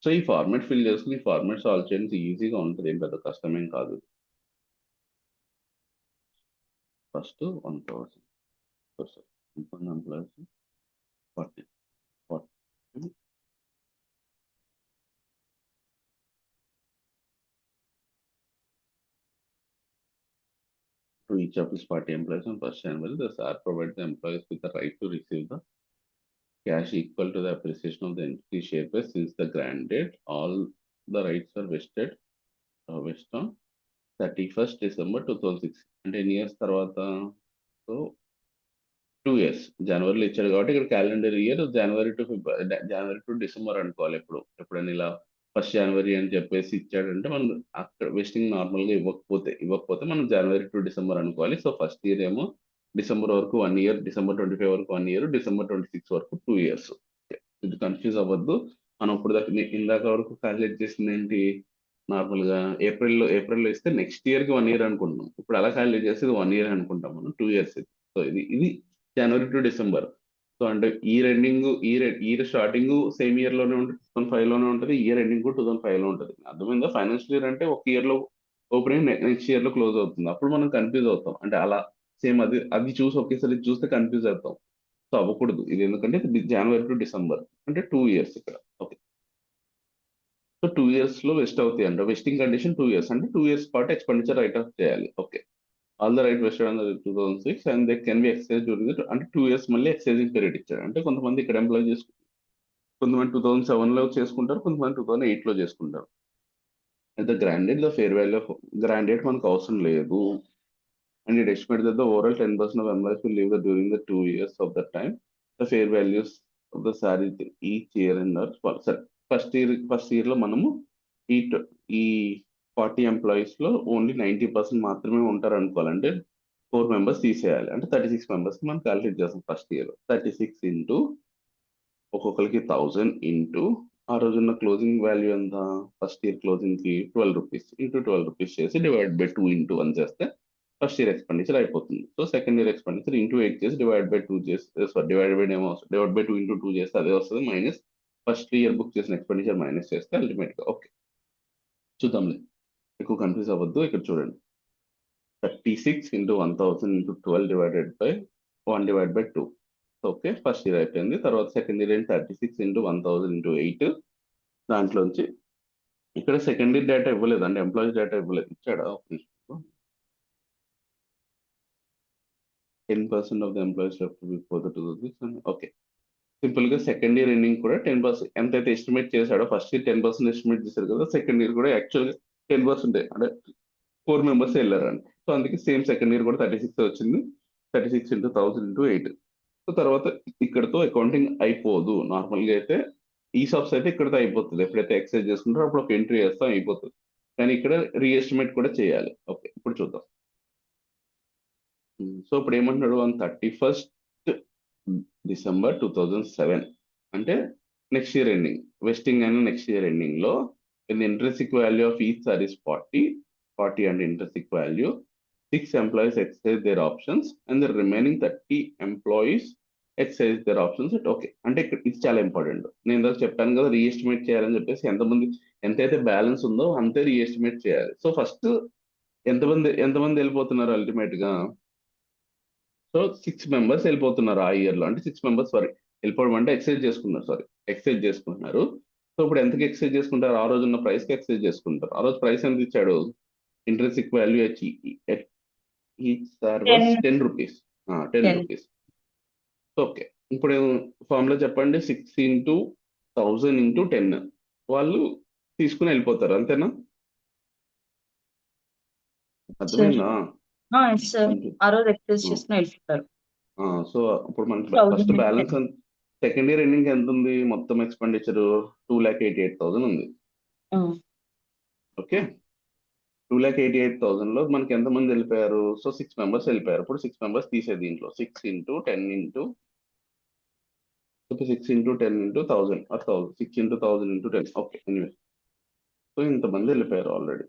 So ఈ format fill చేసుకుని ఈ format solve చేయడానికి ఈజీగా ఉంటుంది, ఏం పెద్ద కష్టమేం కాదు. First 1,000 employees 40 to each of his 40 employees on 1st January. The SAR provides the employees with the right to receive the cash equal to the appreciation of the entity share price since the grant date. All the rights are vested on 31st December 2006. అంటే ఎన్ని years తర్వాత? So 2 years. జనవరిలో ఇచ్చాడు కాబట్టి ఇక్కడ calendar year January to December అనుకోవాలి. ఎప్పుడైనా ఇలా 1st January అని చెప్పేసి ఇచ్చాడంటే మనం అక్కడ వెస్టింగ్ నార్మల్గా ఇవ్వకపోతే మనం జనవరి టు డిసెంబర్ అనుకోవాలి. సో ఫస్ట్ ఇయర్ ఏమో డిసెంబర్ వరకు 1 year, December 25 వరకు 1 year, December 26 వరకు 2 years. ఇది కన్ఫ్యూజ్ అవ్వద్దు. మనం ఇప్పుడు ఇందాక వరకు క్యాలిక్యులేట్ చేసింది ఏంటి? నార్మల్గా ఏప్రిల్లో ఇస్తే నెక్స్ట్ ఇయర్కి 1 year అనుకుంటున్నాం. ఇప్పుడు అలా క్యాలిక్యులేట్ చేస్తే ఇది 1 year అనుకుంటాం మనం, 2 years. సో ఇది జనవరి టు డిసెంబర్. సో అంటే ఇయర్ స్టార్టింగ్ సేమ్ ఇయర్ లోనే ఉంటుంది, 2005 లోనే ఉంటుంది, ఇయర్ ఎండింగ్ కూడా 2005 లో ఉంటుంది. అర్థమైందా? ఫైనాన్షియల్ ఇయర్ అంటే ఒక ఇయర్ లో ఓపెనింగ్ నెక్స్ట్ ఇయర్ లో క్లోజ్ అవుతుంది. అప్పుడు మనం కన్ఫ్యూజ్ అవుతాం. అంటే అలా సేమ్ అది చూసి ఒకేసారి చూస్తే కన్ఫ్యూజ్ అవుతాం. సో అవ్వకూడదు ఇది, ఎందుకంటే జనవరి టు డిసెంబర్ అంటే 2 years ఇక్కడ. ఓకే, సో 2 years లో వెస్ట్ అవుతాయి అంట. వెస్టింగ్ కండిషన్ 2 years అంటే 2 years పాటు ఎక్స్పెండిచర్ రైట్ ఆఫ్ చేయాలి. Okay, all the right vested on 2006 and they can be exercise during the అంటే 2 years మళ్ళీ ఎక్సైజింగ్ పీరియడ్ ఇచ్చాడు. అంటే కొంతమంది ఇక్కడ ఎంప్లాయ్ కొంతమంది 2007 లో చేసుకుంటారు, కొంతమంది 2008 లో చేసుకుంటారు. అయితే granted the fair value of granted మనకు అవసరం లేదు. And it estimates that the overall 10% of employees will leave during the 2 years of the time. The fair values of the salary each year in the first year లో మనము ఈ 40 employees లో only 90% మాత్రమే ఉంటారు అనుకోవాలంటే 4 members తీసేయాలి. అంటే 36 members కి మనం క్యాలిక్యులేట్ చేస్తాం ఫస్ట్ ఇయర్. 36 ఇంటూ ఒక్కొక్కరికి 1000 ఇంటూ ఆ రోజున్న క్లోజింగ్ వాల్యూ ఎంత? ఫస్ట్ ఇయర్ క్లోజింగ్ కి 12 rupees ఇంటూ 12 rupees చేసి డివైడ్ బై 2 ఇంటూ 1 చేస్తే ఫస్ట్ ఇయర్ ఎక్స్పెండిచర్ అయిపోతుంది. So second year expenditure into 8 చేసి డివైడ్ బై 2 చేస్తే డివైడ్ బై 2 ఇంటూ 2 చేస్తే అదే వస్తుంది, మైనస్ ఫస్ట్ ఇయర్ బుక్ చేసిన ఎక్స్పెండిచర్ మైనస్ చేస్తే అల్టిమేట్ గా. ఓకే, చూద్దాంలే, ఎక్కువ కన్ఫ్యూజ్ అవ్వద్దు. ఇక్కడ చూడండి, 36 into 1000 into 12 divided by 1 divide by 2. Okay, first year అయిపోయింది. తర్వాత సెకండ్ ఇయర్ 36 ఇంటూ 1000 ఇంటూ 8. దాంట్లోంచి ఇక్కడ సెకండ్ ఇయర్ డేటా ఇవ్వలేదు, అంటే ఎంప్లాయీస్ డేటా ఇవ్వలేదు. ఇచ్చాడా? 10% of the employees have to be for the 2006. Okay, simple గా సెకండ్ ఇయర్ ఎండింగ్ కూడా 10% ఎంతైతే ఎస్టిమేట్ చేశాడో, ఫస్ట్ ఇయర్ 10% ఎస్టిమేట్ చేశారు కదా, సెకండ్ ఇయర్ కూడా యాక్చువల్ గా 10% అంటే 4 members వెళ్ళారండి. సో అందుకే సేమ్ సెకండ్ ఇయర్ కూడా 36 వచ్చింది. 36 ఇంటూ 1000 ఇంటూ 8. సో తర్వాత ఇక్కడతో అకౌంటింగ్ అయిపోదు. నార్మల్గా అయితే ఈసాప్స్ అయితే ఇక్కడతో అయిపోతుంది. ఎప్పుడైతే ఎక్సైజ్ చేసుకుంటారో అప్పుడు ఒక ఎంట్రీ చేస్తాం, అయిపోతుంది. కానీ ఇక్కడ రీఎస్టిమేట్ కూడా చేయాలి. ఓకే, ఇప్పుడు చూద్దాం. సో ఇప్పుడు ఏమంటున్నాడు? ఆన్ 31st December 2007 అంటే నెక్స్ట్ ఇయర్ ఎండింగ్, వెస్టింగ్ అయిన నెక్స్ట్ ఇయర్ ఎండింగ్ లో the intrinsic value of each share is 40 and intrinsic value. 6 employees exercise their options and the remaining 30 employees exercise their options at okay. అంటే ఇది చాలా important. నేను ఇందాక చెప్పాను కదా, రీఎస్టిమేట్ చేయాలని చెప్పేసి ఎంతైతే బ్యాలెన్స్ ఉందో అంతే రీఎస్టిమేట్ చేయాలి. సో ఫస్ట్ ఎంతమంది వెళ్ళిపోతున్నారు అల్టిమేట్ గా? సో 6 members వెళ్ళిపోతున్నారు ఆ ఇయర్ లో. అంటే 6 members వెళ్ళిపోవడం అంటే ఎక్సైజ్ చేసుకుంటున్నారు. సో ఇప్పుడు ఎంతకి ఎక్సైజ్ చేసుకుంటారు? ఆ రోజు ఉన్న ప్రైస్ కి ఎక్సైజ్ చేసుకుంటారు. ఆ రోజు ప్రైస్ ఎంత ఇచ్చాడు? Intrinsic value each 10 rupees. 10 rupees. Okay, ఇప్పుడు ఫార్ములా చెప్పండి. 6 ఇంటూ 1000 ఇంటూ 10 వాళ్ళు తీసుకుని వెళ్ళిపోతారు, అంతేనా? అర్థమైందా? సో ఇప్పుడు మనకి first balance second year ending ఎంత ఉంది? మొత్తం ఎక్స్పెండిచర్ 2,88,000 ఉంది. ఓకే, 2,88,000 లో మనకి ఎంతమంది వెళ్ళిపోయారు? సో 6 members వెళ్ళిపోయారు. ఇప్పుడు 6 members తీసే దీంట్లో 6 into 10 into 1000 6 into 1000 into 10. Okay, anyway, so ఇంతమంది వెళ్ళిపోయారు already.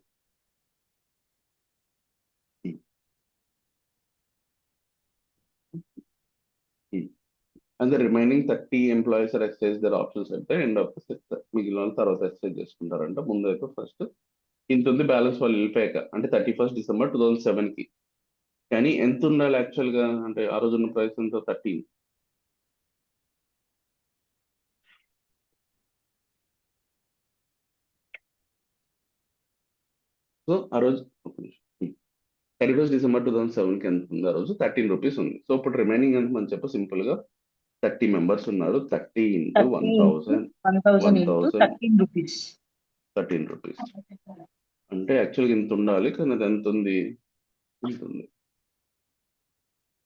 And the remaining 30 employees are exercise their options అయితే ఎండ్ ఆఫ్ ద సిక్స్త్, మిగిలిన వాళ్ళు తర్వాత ఎక్సైజ్ చేసుకుంటారంట. ముందు అయితే ఫస్ట్ ఇంత ఉంది బ్యాలెన్స్ వాళ్ళు వెళ్ళిపోయాక, అంటే 31st December 2007 కి. కానీ ఎంత ఉండాలి యాక్చువల్ గా, అంటే ఆ రోజున్న ప్రైస్ ఎంత, 13. సో ఆ రోజు 31st December 2007 కి ఎంత ఉంది, ఆ రోజు 13 రూపీస్ ఉంది. సో ఇప్పుడు రిమైనింగ్ ఎంత మనం చెప్ప సింపుల్ గా 30 మెంబర్స్ ఉన్నారు, 30 into 30 into 1000, 1000 into 1000 13 rupees. 13 rupees. అంటే యాక్చువల్గా ఇంత ఉండాలి, కానీ అది ఎంత ఉంది, ఇంత ఉంది.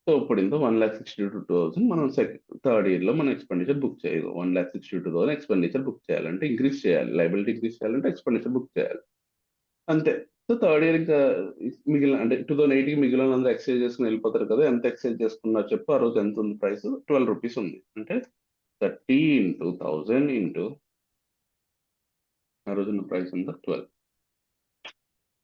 సో ఇప్పుడు ఇంత 1,62,200 మనం థర్డ్ ఇయర్ లో మనం ఎక్స్పెండిచర్ బుక్ చేయదు. 1,62,200 ఎక్స్పెండిచర్ బుక్ చేయాలంటే ఇంక్రీజ్ చేయాలి, లైబిలిటీ ఇంక్రీజ్ చేయాలంటే ఎక్స్పెండిచర్ బుక్ చేయాలి, అంతే. సో థర్డ్ ఇయర్ ఇంకా మిగిలిన అంటే 2008 కి మిగిలిన అందరూ ఎక్స్చేంజ్ చేసుకుని వెళ్ళిపోతారు కదా, ఎంత ఎక్స్చేంజ్ చేసుకున్నారు చెప్పు. ఆ రోజు ఎంత ఉంది ప్రైస్, 12 రూపీస్ ఉంది. అంటే 30 ఇంటూ 1000 ఇంటూ ఆ రోజు ఉన్న ప్రైస్ ఎంత, 12.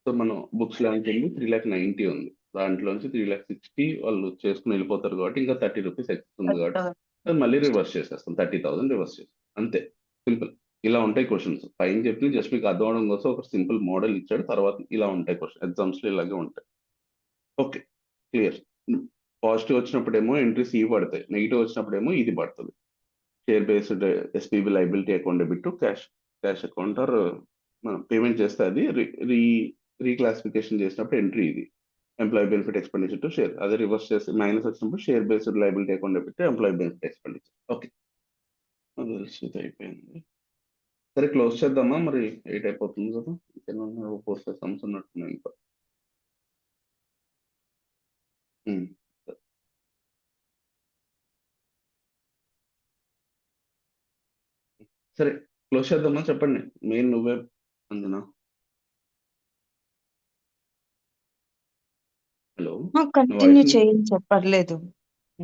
సో మనం బుక్స్ లో ఎంత ఉంది, 3,90,000 ఉంది. దాంట్లోంచి 3,60,000 వాళ్ళు చేసుకుని వెళ్ళిపోతారు కాబట్టి ఇంకా 30 రూపీస్ ఎక్స్ట్రా ఉంది కాబట్టి అది మళ్ళీ రివర్స్ చేసేస్తాం, 30,000 రివర్స్ చేస్తాం, అంతే. సింపుల్. ఇలా ఉంటాయి క్వశ్చన్స్. పైన చెప్పి జస్ట్ మీకు అర్థం అవడం కోసం ఒక సింపుల్ మోడల్ ఇచ్చాడు, తర్వాత ఇలా ఉంటాయి క్వశ్చన్ ఎగ్జామ్స్ లో, ఇలాగే ఉంటాయి. Okay, clear. పాజిటివ్ వచ్చినప్పుడేమో ఎంట్రీస్ ఇవి పడతాయి, నెగిటివ్ వచ్చినప్పుడేమో ఇది పడుతుంది. Share based SPB liability account debit to cash account, or మనం పేమెంట్ చేస్తే అది రీక్లాసిఫికేషన్ చేసినప్పుడు ఎంట్రీ ఇది. Employee benefit expenditure to share, అదే రివర్స్ చేసి మైనస్ వచ్చినప్పుడు share based liability account debit employee benefit expenditure. Okay, అది అయిపోయింది. సరే క్లోజ్ చేద్దామా మరి, 8 అయిపోతుంది కదా. 4 సమ్స్ ఉన్నట్టున్నాయి ఇంకా. ఉమ్. సరే క్లోజ్ చేద్దామా, చెప్పండి. మెయిన్ నువ్వే అందునా. హలో, నా కంటిన్యూ వాయిస్. చేయండి సార్, పర్లేదు,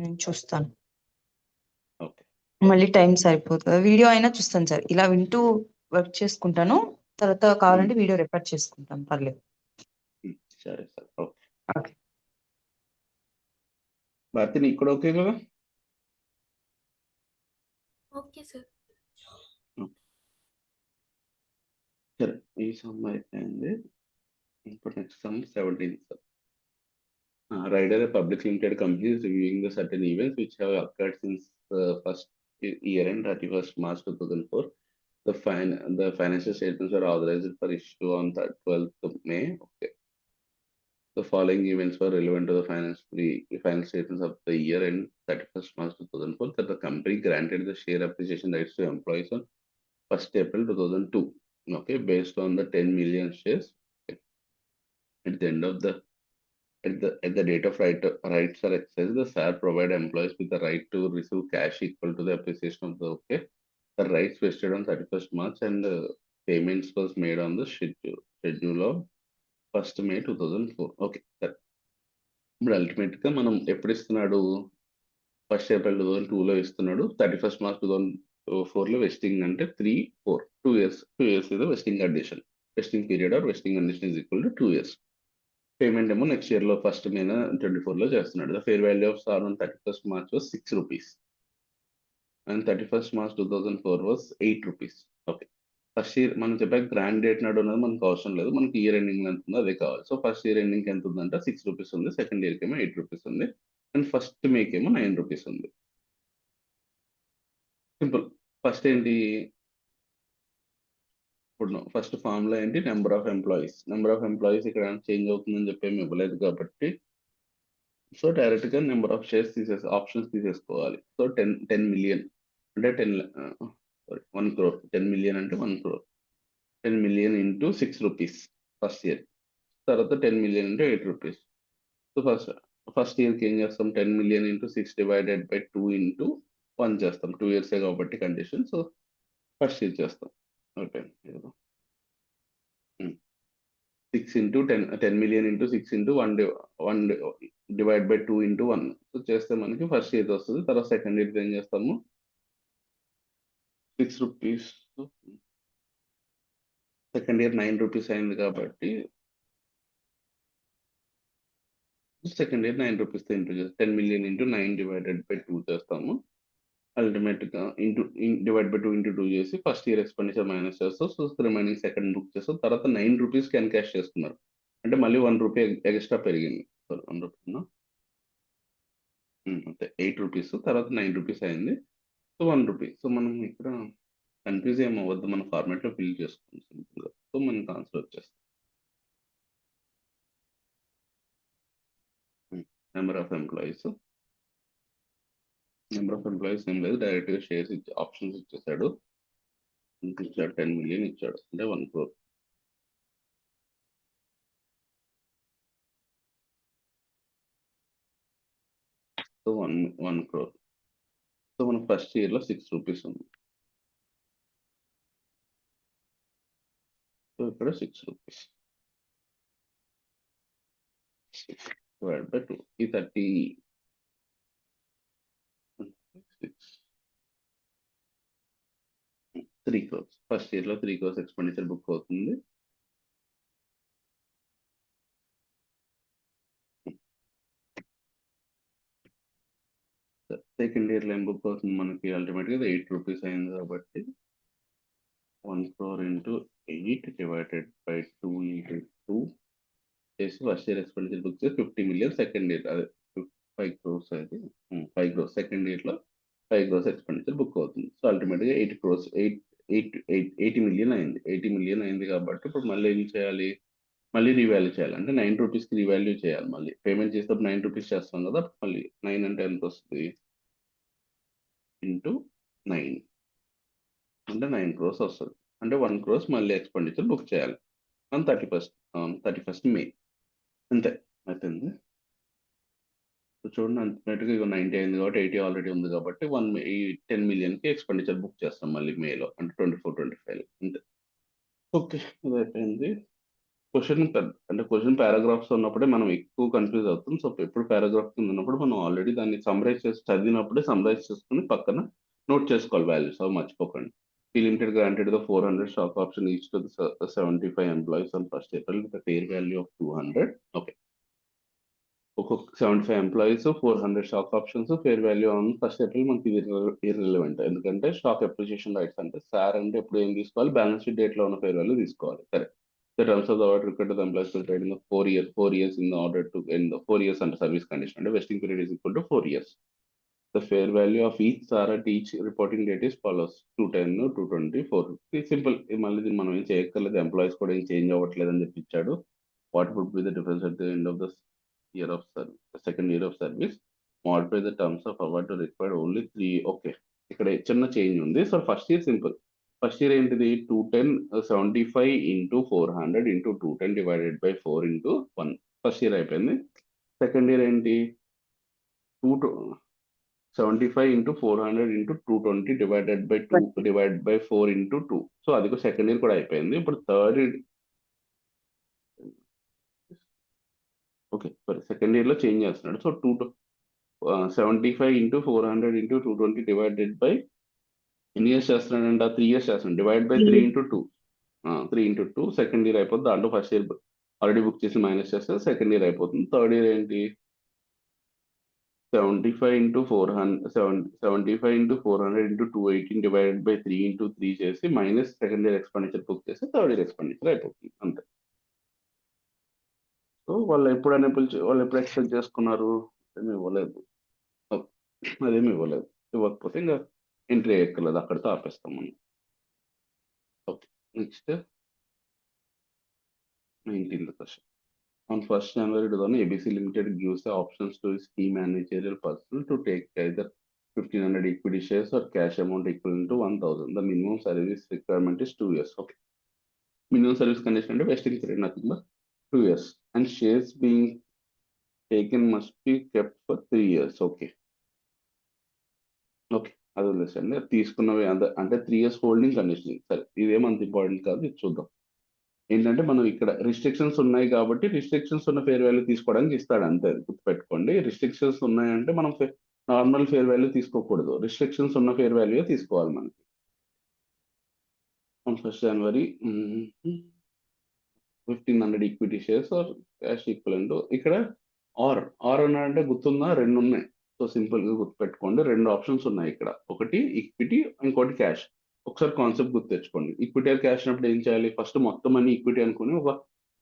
నేను చూస్తాను. ఓకే, మళ్ళీ టైం సరిపోతుంది, వీడియో అయినా చూస్తాను సార్. ఇలా వింటూ వర్క్ చేసుకుంటాను, తర్వాత కావాలంటే వీడియో రికార్డ్ చేసుకుంటాను, పర్లేదు. సరే సరే, ఓకే. ఓకే. భారతి నీకు కూడా ఓకే కదా. Okay sir. సరే, ఈ సమ్ అయిపోయింది. ఇప్పుడు next some 17th. Rider, a public limited company, is reviewing the certain events which have occurred since the first year end 31st March 2004. The financial statements are authorized for issue on 12th of May. Okay. The following events were relevant to the final statements of the year end 31st March 2004, that the company granted the share appreciation rights to employees on 1st April 2002. Okay, based on the 10 million shares. Okay. At the end of the at the date of rights are exercised, the SAR provide employees with the right to receive cash equal to the appreciation of the the rights vested on 31st March, and payments was made on the schedule of 1st May 2004. Okay, సరే. ఇప్పుడు ultimate గా మనం ఎప్పుడు ఇస్తున్నాడు, 1st April 2002 లో ఇస్తున్నాడు, 31st March 2004 లో వెస్టింగ్, అంటే 3-4 2 years is the vesting condition. Vesting period or vesting condition is equal to 2 years. Payment ఏమో నెక్స్ట్ ఇయర్ లో 1st May 2024 లో చేస్తున్నాడు. The fair value of sir on 31st March was 6 rupees and 31st March 2004 was 8 rupees. Okay, first year మనం చెప్పాక grand date నాడు ఉన్నది మనకు అవసరం లేదు, మనకి ఇయర్ ఎండింగ్ ఎంత ఉందో అదే కావాలి. సో ఫస్ట్ ఇయర్ ఎండింగ్ ఎంత ఉందంటే 6 రూపీస్ ఉంది, సెకండ్ ఇయర్కి ఏమో 8 రూపీస్ ఉంది, అండ్ ఫస్ట్ మేకి ఏమో 9 రూపీస్ ఉంది. సింపుల్. ఫస్ట్ ఏంటి, ఇప్పుడు ఫస్ట్ ఫార్ములా ఏంటి, నెంబర్ ఆఫ్ ఎంప్లాయీస్ ఇక్కడ చేంజ్ అవుతుందని చెప్పి ఏమి ఇవ్వలేదు కాబట్టి, సో డైరెక్ట్ గా నెంబర్ ఆఫ్ షేర్స్ ఆప్షన్స్ తీసేసుకోవాలి. సో 10 million అంటే 1 crore, 10 million అంటే 1 crore, 10 million into 6 rupees first year, తర్వాత 10 million into 8 rupees. So first ఇయర్కి ఏం చేస్తాం, 10 million into 6 divided by 2 into 1 చేస్తాం, 2 years కాబట్టి కండిషన్. సో ఫస్ట్ ఇయర్ చేస్తాం. అయిపోయింది. 6 into 10 million into 6 into 1 divide by 2 into 1. So చేస్తే మనకి ఫస్ట్ ఇయర్ వస్తుంది. తర్వాత సెకండ్ ఇయర్ ఏం చేస్తాము, 6 రూపీస్, సెకండ్ ఇయర్ 9 రూపీస్ అయింది కాబట్టి సెకండ్ ఇయర్ 9 రూపీస్ ఇంటూ చేస్తాం, 10 million ఇంటూ 9 డివైడెడ్ బై 2 చేస్తాము. అల్టిమేట్గా డివైడ్ బై 2 into 2 చేసి ఫస్ట్ ఇయర్ ఎక్స్పెండిచర్ మైనస్ చేస్తాం. సో రిమైనింగ్ సెకండ్ బుక్ చేస్తాం. తర్వాత 9 రూపీస్కి ఎన్కాష్ చేసుకున్నారు అంటే మళ్ళీ 1 రూపీ ఎక్స్ట్రా పెరిగింది. సో 1 రూపీ అంతే 8 రూపీస్ తర్వాత 9 రూపీస్ అయింది. So 1 rupee. సో మనం ఇక్కడ కన్ఫ్యూజ్ ఏం అవ్వద్దు, మన ఫార్మాట్లో ఫిల్ చేసుకోండి సింపుల్గా. సో మనకి ఆన్సర్ వచ్చేస్తుంది. నెంబర్ ఆఫ్ ఎంప్లాయీస్ ఏం లేదు, డైరెక్ట్గా షేర్స్ ఇచ్చి ఆప్షన్స్ ఇచ్చేసాడు. ఎంత ఇచ్చాడు? 10 million ఇచ్చాడు అంటే 1 crore. So 1 crore. సో మనకు ఫస్ట్ ఇయర్లో 6 రూపీస్ ఉంది. సో ఇక్కడ 6 రూపీస్ డివైడ్ బై 2 ఈ 3 crores. ఫస్ట్ ఇయర్లో 3 crores ఎక్స్పెండిచర్ బుక్ అవుతుంది. సెకండ్ ఇయర్లో ఏం బుక్ అవుతుంది మనకి? అల్టిమేట్గా 8 రూపీస్ అయింది కాబట్టి 1 crore into 8 divided by 2 into 2 చేసి ఫస్ట్ ఇయర్ ఎక్స్పెండిచర్ బుక్ చేసి 50 million. సెకండ్ ఇయర్ అదే 5 crores అయితే 5 crores సెకండ్ ఇయర్లో 5 crores ఎక్స్పెండిచర్ బుక్ అవుతుంది. సో అల్టిమేట్గా 8 crores 80 million అయింది. 80 million అయింది కాబట్టి ఇప్పుడు మళ్ళీ ఏం చేయాలి? మళ్ళీ రీవాల్యూ చేయాలి అంటే 9 రూపీస్కి రీవాల్యూ చేయాలి. మళ్ళీ పేమెంట్ చేసేటప్పుడు 9 రూపీస్ చేస్తాం కదా, మళ్ళీ 9 అంటే ఎంత వస్తుంది? ఇంటూ 9 అంటే 9 crores వస్తుంది. అంటే 1 crores మళ్ళీ ఎక్స్పెండిచర్ బుక్ చేయాలి ఆన్ 31st May. అంతే అయిపోయింది. చూడండి అల్టిమేట్గా ఇక 90 అయింది కాబట్టి 80 ఆల్రెడీ ఉంది కాబట్టి 10 millionకి ఎక్స్పెండిచర్ బుక్ చేస్తాం మళ్ళీ మేలో అంటే 24-25 అంతే. ఓకే ఇది అయిపోయింది. క్వశ్చన్ పారాగ్రాఫ్స్ ఉన్నప్పుడే మనం ఎక్కువ కన్ఫ్యూజ్ అవుతాం. సో ఎప్పుడు పారాగ్రాఫ్ కింద ఉన్నప్పుడు మనం ఆల్రెడీ దాన్ని సమ్మరైజ్ చేసి చదివినప్పుడే సమ్మరైజ్ చేసుకుని పక్కన నోట్ చేసుకోవాలి వాల్యూస్, అవి మర్చిపోకండి. He limited granted the 400 stock option each to the 75 employees on 1st April with a fair value of 200. Okay. 75 employees, 400 stock options, fair value on 1st April మనకి irrelevant. ఎందుకంటే stock appreciation rights అంటే sir అంటే ఎప్పుడు ఏం తీసుకోవాలి? Balance sheet డేట్లో ఉన్న fair value తీసుకోవాలి. సరే. The terms of the order required to the employees will trade in the 4 years in the order to end the 4 years under service condition. And the vesting period is equal to 4 years. The fair value of each SAR at each reporting date is follows 210, 220, 450. Simple. మళ్ళీ దీన్ని మనం ఏం చేయక్కర్లేదు, employees కూడా ఏం change అవ్వట్లేదు అని చెప్పి ఇచ్చాడు. What would be the difference at the end of the year of service, the second year of service? Modify the terms of award to require only 3. Okay. ఇక్కడ చిన్న చేంజ్ ఉంది. So first year simple. First year ఏంటిది? 210 75 into 400 into 210 divided by 4 into 1. First year అయిపోయింది. Second year ఏంటి? 75 into 400 into 220 divided by 2 divided by 4 into 2. So అది కూడా second year కూడా అయిపోయింది. ఇప్పుడు థర్డ్ ఓకే సారీ సెకండ్ ఇయర్లో చేంజ్ చేస్తున్నాడు. So 75 into 400 into 220 divided by ఎన్ని ఇయర్స్ చేస్తున్నాడంట? 3 years చేస్తున్నాడు. Divide by 3 into 2. 3 into 2 second year అయిపోతుంది. దాంట్లో ఫస్ట్ ఇయర్ ఆల్రెడీ బుక్ చేసి మైనస్ చేస్తే సెకండ్ ఇయర్ అయిపోతుంది. థర్డ్ ఇయర్ ఏంటి? 75 into 400 into 218 divided by 3 into 3 చేసి minus second year expenditure book చేసి థర్డ్ ఇయర్ ఎక్స్పెండిచర్ అయిపోతుంది అంతే. సో వాళ్ళు ఎప్పుడు ఎక్స్పెక్ట్ చేసుకున్నారు? ఏమి ఇవ్వలేదు, అదేమి ఇవ్వలేదు. ఇవ్వకపోతే ఇంకా ఎంట్రీ ఎక్కలేదు, అక్కడితో ఆపేస్తాం మనం. Okay next 19th question. On 1st January 2000, ABC Limited gives the options to its key managerial personnel to take either 1500 equity shares or cash amount equivalent to 1000. The minimum service requirement is 2 years. Okay. Minimum service condition and vesting period nothing but 2 years. And shares being taken must be kept for 3 years. Okay. Okay. అది వదిలేసండి. తీసుకున్నవి అంటే 3 years holding condition. సరే ఇదేమంత important కాదు, ఇది చూద్దాం. ఏంటంటే మనం ఇక్కడ restrictions ఉన్నాయి కాబట్టి రిస్ట్రిక్షన్స్ ఉన్న ఫేర్ వాల్యూ తీసుకోవడానికి ఇస్తాడు అంతే, గుర్తుపెట్టుకోండి. రిస్ట్రిక్షన్స్ ఉన్నాయంటే మనం నార్మల్ ఫేర్ వాల్యూ తీసుకోకూడదు, రిస్ట్రిక్షన్స్ ఉన్న ఫేర్ వాల్యూ తీసుకోవాలి మనకి. 1st January 1500 equity shares or cash equivalent. ఇక్కడ ఆర్ అన్నాడంటే గుర్తుందా? 2 ఉన్నాయి. సో సింపుల్గా గుర్తుపెట్టుకోండి, రెండు ఆప్షన్స్ ఉన్నాయి ఇక్కడ, ఒకటి ఈక్విటీ, ఇంకోటి క్యాష్. ఒకసారి కాన్సెప్ట్ గుర్తు తెచ్చుకోండి. ఈక్విటీ ఆర్ క్యాష్ అన్నప్పుడు ఏం చేయాలి? ఫస్ట్ మొత్తం అన్ని ఈక్విటీ అనుకుని ఒక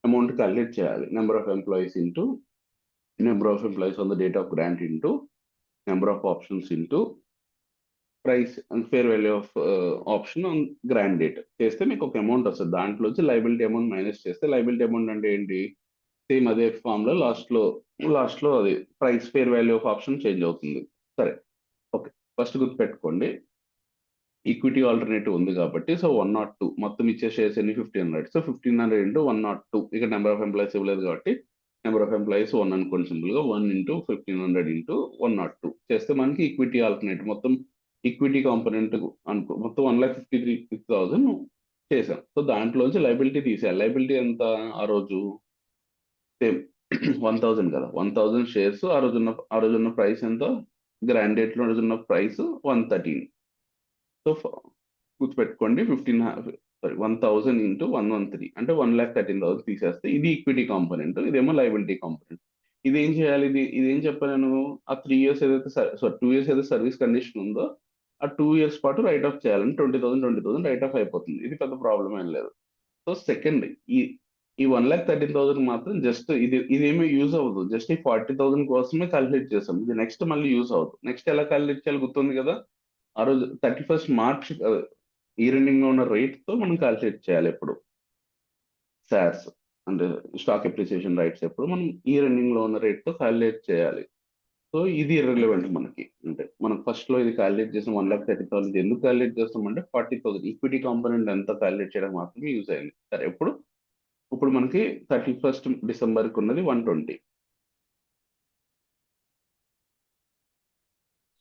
అమౌంట్ క్యాలిక్యులేట్ చేయాలి. Number of employees into number of employees on the date of grant into number of options into price and fair value of option on grand date చేస్తే మీకు ఒక అమౌంట్ వస్తుంది. దాంట్లోంచి లైబిలిటీ అమౌంట్ మైనస్ చేస్తే liability amount అంటే ఏంటి? Same అదే form లో లాస్ట్ లో అది price fair value of option change అవుతుంది. సరే, ఓకే. ఫస్ట్ గుర్తుపెట్టుకోండి, ఈక్విటీ ఆల్టర్నేటివ్ ఉంది కాబట్టి, సో 102 మొత్తం ఇచ్చే షేర్స్ ఎన్ని? 1500. సో 1500 ఇంటూ 102, ఇక్కడ నెంబర్ ఆఫ్ ఎంప్లాయీస్ ఇవ్వలేదు కాబట్టి నెంబర్ ఆఫ్ ఎంప్లాయీస్ 1 అనుకోండి సింపుల్ గా. 1 ఇంటూ 1500 ఇంటూ 102 చేస్తే మనకి ఈక్విటీ ఆల్టర్నేటివ్ మొత్తం ఈక్విటీ కాంపోనెంట్ అనుకో మొత్తం 1,53,000 చేసాం. సో దాంట్లోంచి లైబిలిటీ తీసేయాలి. లైబిలిటీ ఎంత ఆ రోజు? సేమ్ 1000 కదా, 1000 షేర్స్. ఆ రోజున్న ప్రైస్ ఎంత? గ్రాండ్ డేట్ లో రోజున్న ప్రైస్ 113. సో గుర్తుపెట్టుకోండి, 1000 ఇంటూ 113 అంటే 1,13,000 తీసేస్తే ఇది ఈక్విటీ కాంపోనెంట్, ఇదేమో లైబిలిటీ కాంపోనెంట్. ఇది ఏం చేయాలి? ఇది ఏం చెప్పాను? ఆ 3 ఇయర్స్ ఏదైతే 2 ఇయర్స్ ఏదైతే సర్వీస్ కండిషన్ ఉందో ఆ 2 ఇయర్స్ పాటు రైట్ ఆఫ్ చేయాలని 20,000 రైట్ ఆఫ్ అయిపోతుంది. ఇది పెద్ద ప్రాబ్లం ఏం లేదు. సో సెకండ్, ఈ 1,13,000 మాత్రం జస్ట్ ఇదేమీ యూజ్ అవ్వదు. జస్ట్ ఈ 40,000 కోసమే క్యాలిక్యులేట్ చేసాం. ఇది నెక్స్ట్ మళ్ళీ యూజ్ అవ్వదు. నెక్స్ట్ ఎలా క్యాలిక్యులేట్ చేయాలి గుర్తుంది కదా? ఆ రోజు 31st మార్చ్ ఈ రన్నింగ్ లో ఉన్న రేట్ తో మనం క్యాలిక్యులేట్ చేయాలి. ఎప్పుడు సార్స్ అంటే స్టాక్ అప్రిసియేషన్ రైట్స్ ఎప్పుడు మనం ఈ రన్నింగ్ లో ఉన్న రేట్ తో క్యాలిక్యులేట్ చేయాలి. సో ఇది ఇర్రెలవెంట్ మనకి. అంటే మనం ఫస్ట్ లో ఇది క్యాలిక్యులేట్ చేసిన 1,30,000 ఎందుకు క్యాలిక్యులేట్ చేస్తామంటే 40,000 ఈక్విటీ కాంపోనెంట్ ఎంత క్యాలిక్యులేట్ చేయడం మాత్రమే యూజ్ అయింది. సరే, ఇప్పుడు మనకి 31st డిసెంబర్కి ఉన్నది 120.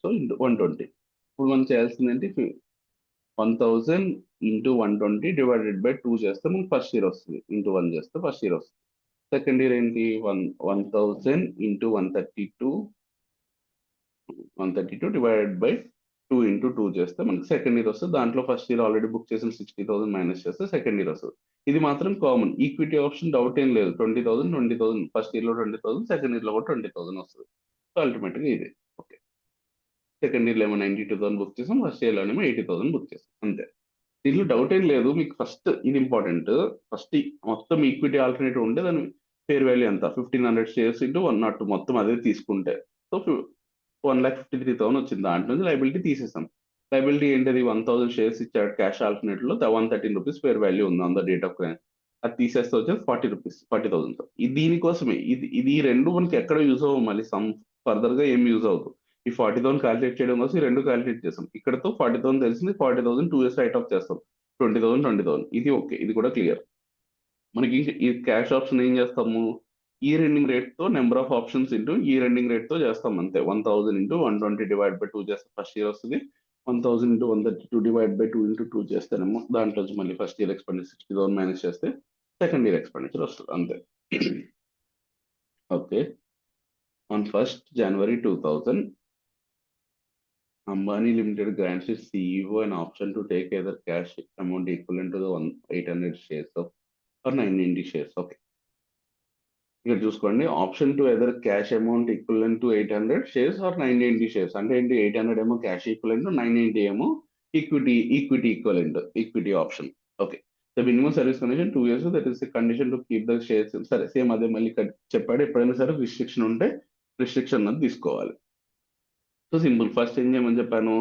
సో 120 ఇప్పుడు మనం చేయాల్సింది ఏంటి? 1000 ఇంటూ 120 డివైడెడ్ బై 2 చేస్తే మనకి ఫస్ట్ ఇయర్ వస్తుంది. ఇంటూ 1 చేస్తే ఫస్ట్ ఇయర్ వస్తుంది. సెకండ్ ఇయర్ ఏంటి? 1000 ఇంటూ 132 డివైడెడ్ బై 2 ఇంటూ 2 చేస్తే మనకి సెకండ్ ఇయర్ వస్తుంది. దాంట్లో ఫస్ట్ ఇయర్ ఆల్రెడీ బుక్ చేసిన 60,000 మైనస్ చేస్తే సెకండ్ ఇయర్ వస్తుంది. ఇది మాత్రం కామన్. ఈక్విటీ ఆప్షన్ డౌట్ ఏం లేదు. 20,000 ఫస్ట్ ఇయర్ లో 20,000, సెకండ్ ఇయర్ లో కూడా 20,000 వస్తుంది. సో అల్టిమేట్ గా ఇది ఓకే. సెకండ్ ఇయర్ లో ఏమో 92,000 బుక్ చేసాం, ఫస్ట్ ఇయర్ లోనేమో 80,000 బుక్ చేసాం, అంతే. దీంట్లో డౌట్ ఏం లేదు. మీకు ఫస్ట్ ఇది ఇంపార్టెంట్. ఫస్ట్ మొత్తం ఈక్విటీ ఆల్టర్నేటివ్ ఉంటే దాని ఫేర్ వాల్యూ ఎంత? 1,500 షేర్స్ ఇంటూ 102 మొత్తం అదే తీసుకుంటే సో 1,53,000 వచ్చింది. దాంట్లో నుంచి లైబిలిటీ తీసేసాం. లైబిలిటీ ఏంటది? 1,000 షేర్స్ ఇచ్చాడు క్యాష్ ఆల్టర్నేటివ్ లో, 113 రూపీస్ ఫేర్ వాల్యూ ఉంది on the date of grant. అది తీసేస్తే వచ్చేది 40 రూపీస్, 40,000. దీనికోసమే ఇది ఈ రెండు మనకి ఎక్కడ యూజ్ అవ్వవు. మళ్ళీ సమ్ ఫర్దర్ గా ఏం యూజ్ అవ్వదు. ఈ 40,000 క్యాలిక్యులేట్ చేయడం కోసం ఈ రెండు క్యాలిక్యులేట్ చేసాం. ఇక్కడతో 40,000 తెలిసింది, 40,000 2 ఇయర్స్ రైట్ ఆఫ్ చేస్తాం. 20,000 ఇది ఓకే, ఇది కూడా క్లియర్. మనకి ఈ క్యాష్ ఆప్షన్ ఏం చేస్తాము? ఈ రన్నింగ్ రేట్ తో నెంబర్ ఆఫ్ ఆప్షన్స్ ఇంటూ ఈ రన్నింగ్ రేట్ తో చేస్తాం, అంతే. 1000 ఇంటూ 120 డివైడ్ బై 2 చేస్తే ఫస్ట్ ఇయర్ వస్తుంది. 1000 ఇంటూ 132 డివైడ్ బై 2 ఇంటూ 2 చేస్తేనేమో దాంట్లో మళ్ళీ ఫస్ట్ ఇయర్ ఎక్స్పెండిచర్ 60,000 మైనస్ చేస్తే సెకండ్ ఇయర్ ఎక్స్పెండిచర్ వస్తుంది, అంతే. Okay. On 1st January 2000, Ambani Limited grants its CEO an option to take either cash amount equivalent to the 800 shares of or 990 shares. Okay. ఇక్కడ చూసుకోండి, option to either cash amount equivalent to 800 shares or 990 shares. అంటే ఏంటి? 800 ఏమో cash equivalent, 990 ఏమో equity option. Okay. The minimum service condition 2 years, that is the condition to keep the shares. సరే, same అదే మళ్ళీ ఇక్కడ చెప్పాడు. ఎప్పుడైనా సరే రిస్ట్రిక్షన్ ఉంటే రిస్ట్రిక్షన్ అన్నది తీసుకోవాలి. So simple. ఫస్ట్ ఏం చేయమని చెప్పాను?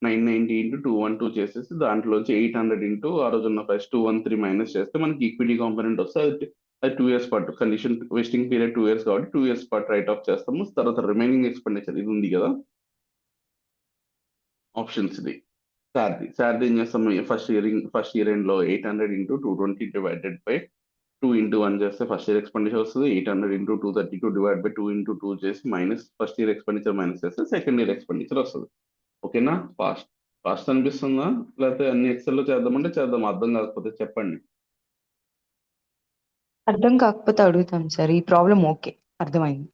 990 ఇంటూ 212 చేసేసి దాంట్లోంచి 800 ఇంటూ ఆ రోజున్న ప్రైస్ 213 మైనస్ చేస్తే మనకి ఈక్విటీ కాంపోనెంట్ వస్తే అది 2 years పాటు కండిషన్ వెస్టింగ్ పీరియడ్ 2 years కాబట్టి 2 years పాటు రైట్ ఆఫ్ చేస్తాము. తర్వాత రిమైనింగ్ ఎక్స్పెండిచర్ ఇది ఉంది కదా ఆప్షన్స్, ఇది శాలరీ ఏం చేస్తాము? ఫస్ట్ ఇయర్ ఎండ్ లో 800 ఇంటూ 220 డివైడెడ్ బై 2 ఇంటూ 1 చేస్తే ఫస్ట్ ఇయర్ ఎక్స్పెండిచర్ వస్తుంది. 800 ఇంటూ 232 డివైడ్ బై 2 ఇంటూ 2 చేసి minus first year expenditure minus చేస్తే సెకండ్ ఇయర్ ఎక్స్పెండిచర్ వస్తుంది. ఓకేనా? ఫాస్ట్ అనిపిస్తుందా? లేకపోతే అన్ని ఎక్సెల్ లో చేద్దామంటే చేద్దాం, అర్థం కాకపోతే చెప్పండి. అర్థం కాకపోతే అడుగుతాం సార్. ఈ ప్రాబ్లం ఓకే, అర్థమైంది.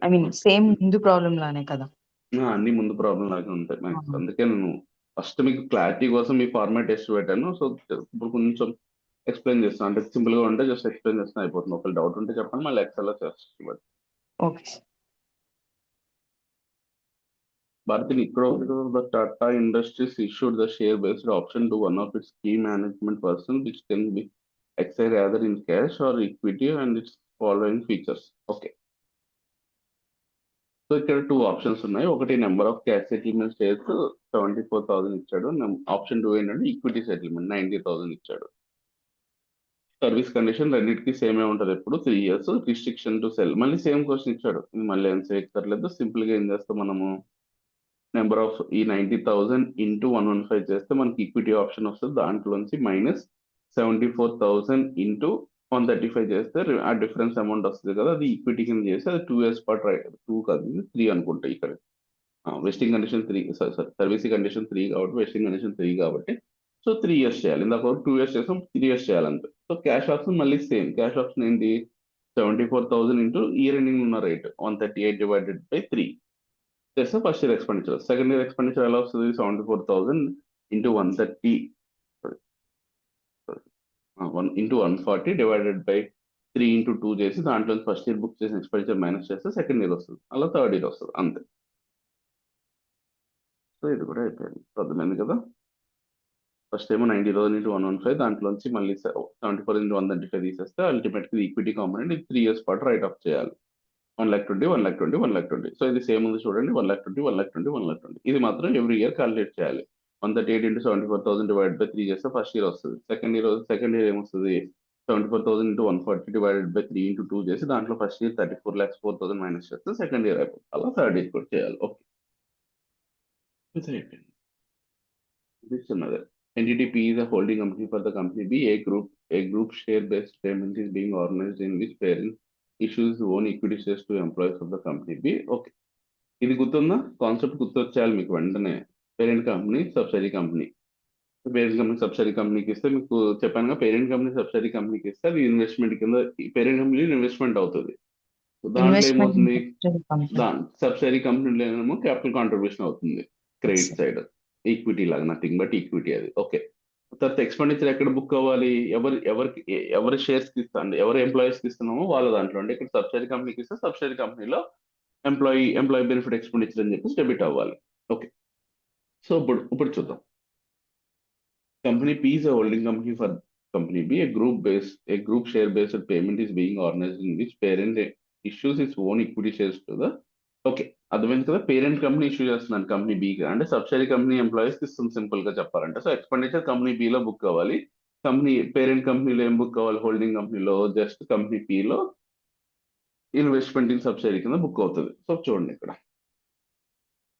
ఐ మీన్ సేమ్ ముందు ప్రాబ్లం లానే కదా? అన్ని ముందు ప్రాబ్లం లాగే ఉంటాయి మ్యాథ్స్. అందుకే నేను ఫస్ట్ మీకు క్లారిటీ కోసం మీ ఫార్మాట్ టెస్ట్ పెట్టాను. సో ఇప్పుడు కొంచెం ఎక్స్ప్లెయిన్ చేస్తాను. అంటే సింపుల్ గా ఉంటే జస్ట్ ఎక్స్ప్లెయిన్ చేస్తాను, అయిపోతుంది. ఒకవేళ డౌట్ ఉంటే చెప్పండి, మళ్ళీ ఎక్సెల్ లో చేస్తాను. Okay sir. Bharat, in Economic, the Tata Industries issued the share-based option to one of its key management persons, which can be exercised either in cash or equity, and its following features. Okay. So ఇక్కడ 2 options ఉన్నాయి. ఒకటి number of cash settlement shares 74,000 ఇచ్చాడు. Option 2 ఏంటంటే equity settlement 90,000 ఇచ్చాడు. Service condition రెండింటికి సేమే ఉంటుంది ఎప్పుడు 3 years. రిస్ట్రిక్షన్ టు సెల్ మళ్ళీ సేమ్ క్వశ్చన్ ఇచ్చాడు. ఇది మళ్ళీ ఆన్సర్ ఎక్కర్లేదు. సింపుల్ గా ఏం చేస్తాం మనము, నెంబర్ ఆఫ్ ఈ 90,000 ఇంటూ 115 చేస్తే మనకి ఈక్విటీ ఆప్షన్ వస్తుంది. దాంట్లోంచి మైనస్ 74,000 ఇంటూ 135 చేస్తే ఆ డిఫరెన్స్ అమౌంట్ వస్తుంది కదా, అది ఈక్విటీ కింద చేసి అది 2 years పాటు 2 కాదు 3 అనుకుంటా ఇక్కడ. వెస్టింగ్ కండిషన్ 3, సారీ సర్వీస్ కండిషన్ 3 కాబట్టి వెస్టింగ్ కండిషన్ 3 కాబట్టి సో 3 years చేయాలి. ఇందాక 2 years చేసాం, 3 years చేయాలంటే. సో క్యాష్ ఆప్షన్ మళ్ళీ సేమ్. క్యాష్ ఆప్షన్ ఏంటి, 74,000 ఇంటూ ఇయర్ ఎండింగ్ ఉన్న రేట్ 138 డివైడెడ్ బై 3 చేస్తే first year expenditure. Second year expenditure ఎలా వస్తుంది, 74,000 into 130 into 140 divided by 3 into 2 చేసి దాంట్లో ఫస్ట్ ఇయర్ బుక్ చేసిన ఎక్స్పెండిచర్ మైనస్ చేస్తే సెకండ్ ఇయర్ వస్తుంది. అలా థర్డ్ ఇయర్ వస్తుంది అంతే. సో ఇది కూడా అయిపోయింది, అర్థమైంది కదా. ఫస్ట్ ఏమో 90,000 ఇంటూ 115, దాంట్లోంచి మళ్ళీ 74 ఇంటూ 135 తీసేస్తే అల్టిమేట్ గా ఈక్విటీ కాంపోనెంట్ ఇది 3 years పాటు రైట్ ఆఫ్ చేయాలి. 1,20,000, 1,20,000, 1,20,000. సో ఇది సేమ్ ఉంది చూడండి, 1,20,000, 1,20,000, 1,20,000. ఇది మాత్రం ఎవ్రీ ఇయర్ క్యాలిక్యులేట్ చేయాలి. 138 ఇంటూ 74,000 డివైడ్ బై 3 చేస్తే ఫస్ట్ ఇయర్ వస్తుంది. సెకండ్ ఇయర్ ఏమొస్తుంది, 74,000 ఇంటూ 140 డివైడెడ్ బై 3 ఇంటూ 2 చేసి దాంట్లో ఫస్ట్ ఇయర్ 34,04,000 మైనస్ చేస్తే సెకండ్ ఇయర్ అయిపోతుంది. అలా థర్డ్ ఇయర్ కూడా చేయాలి. ఓకే, ఇది అయిపోయింది. ఇది చిన్నదే. Entity P is a holding company for the company B. A group share-based payment is being organized in which parent issues own equity shares to employees of the company B. Okay. ఇది గుర్తుందా, concept గుర్తొచ్చేయాలి మీకు వెంటనే. Parent company, subsidiary company. Parent company subsidiary కంపెనీకి ఇస్తే మీకు చెప్పాను, parent company subsidiary కంపెనీకి ఇస్తే అది ఇన్వెస్ట్మెంట్ కింద పేరెంట్ కంపెనీ ఇన్వెస్ట్మెంట్ అవుతుంది. దాంట్లో ఏమవుతుంది, సబ్సిడరీ కంపెనీలో ఏమో క్యాపిటల్ కాంట్రిబ్యూషన్ అవుతుంది క్రెడిట్ సైడ్, ఈక్విటీ లాగా, నథింగ్ బట్ ఈక్విటీ అది. ఓకే. తర్వాత ఎక్స్పెండిచర్ ఎక్కడ బుక్ అవ్వాలి, ఎవరి షేర్స్ కి ఇస్తాను, ఎవరు ఎంప్లాయీస్ కి ఇస్తున్నామో వాళ్ళ దాంట్లో. అంటే ఇక్కడ సబ్సిడరీ కంపెనీకి ఇస్తే సబ్సిడరీ కంపెనీలో ఎంప్లాయీ బెనిఫిట్ ఎక్స్పెండిచర్ అని చెప్పి డెబిట్ అవ్వాలి. ఓకే. సో ఇప్పుడు చూద్దాం. Company P is a holding company for company B. A group share based payment is being organized in which parent issues its own equity shares to the. Okay, అర్థమైంది కదా. Parent company issue చేస్తున్నాను company బీకి, అంటే subsidiary company employees ఇస్తుంది simple గా చెప్పాలంటే. So expenditure company బిలో book అవ్వాలి. పేరెంట్ కంపెనీలో ఏం బుక్ అవ్వాలి, హోల్డింగ్ కంపెనీలో జస్ట్ కంపెనీ పిలో ఇన్వెస్ట్మెంట్ ఇన్ సబ్సిడరీ కింద బుక్ అవుతుంది. సో చూడండి ఇక్కడ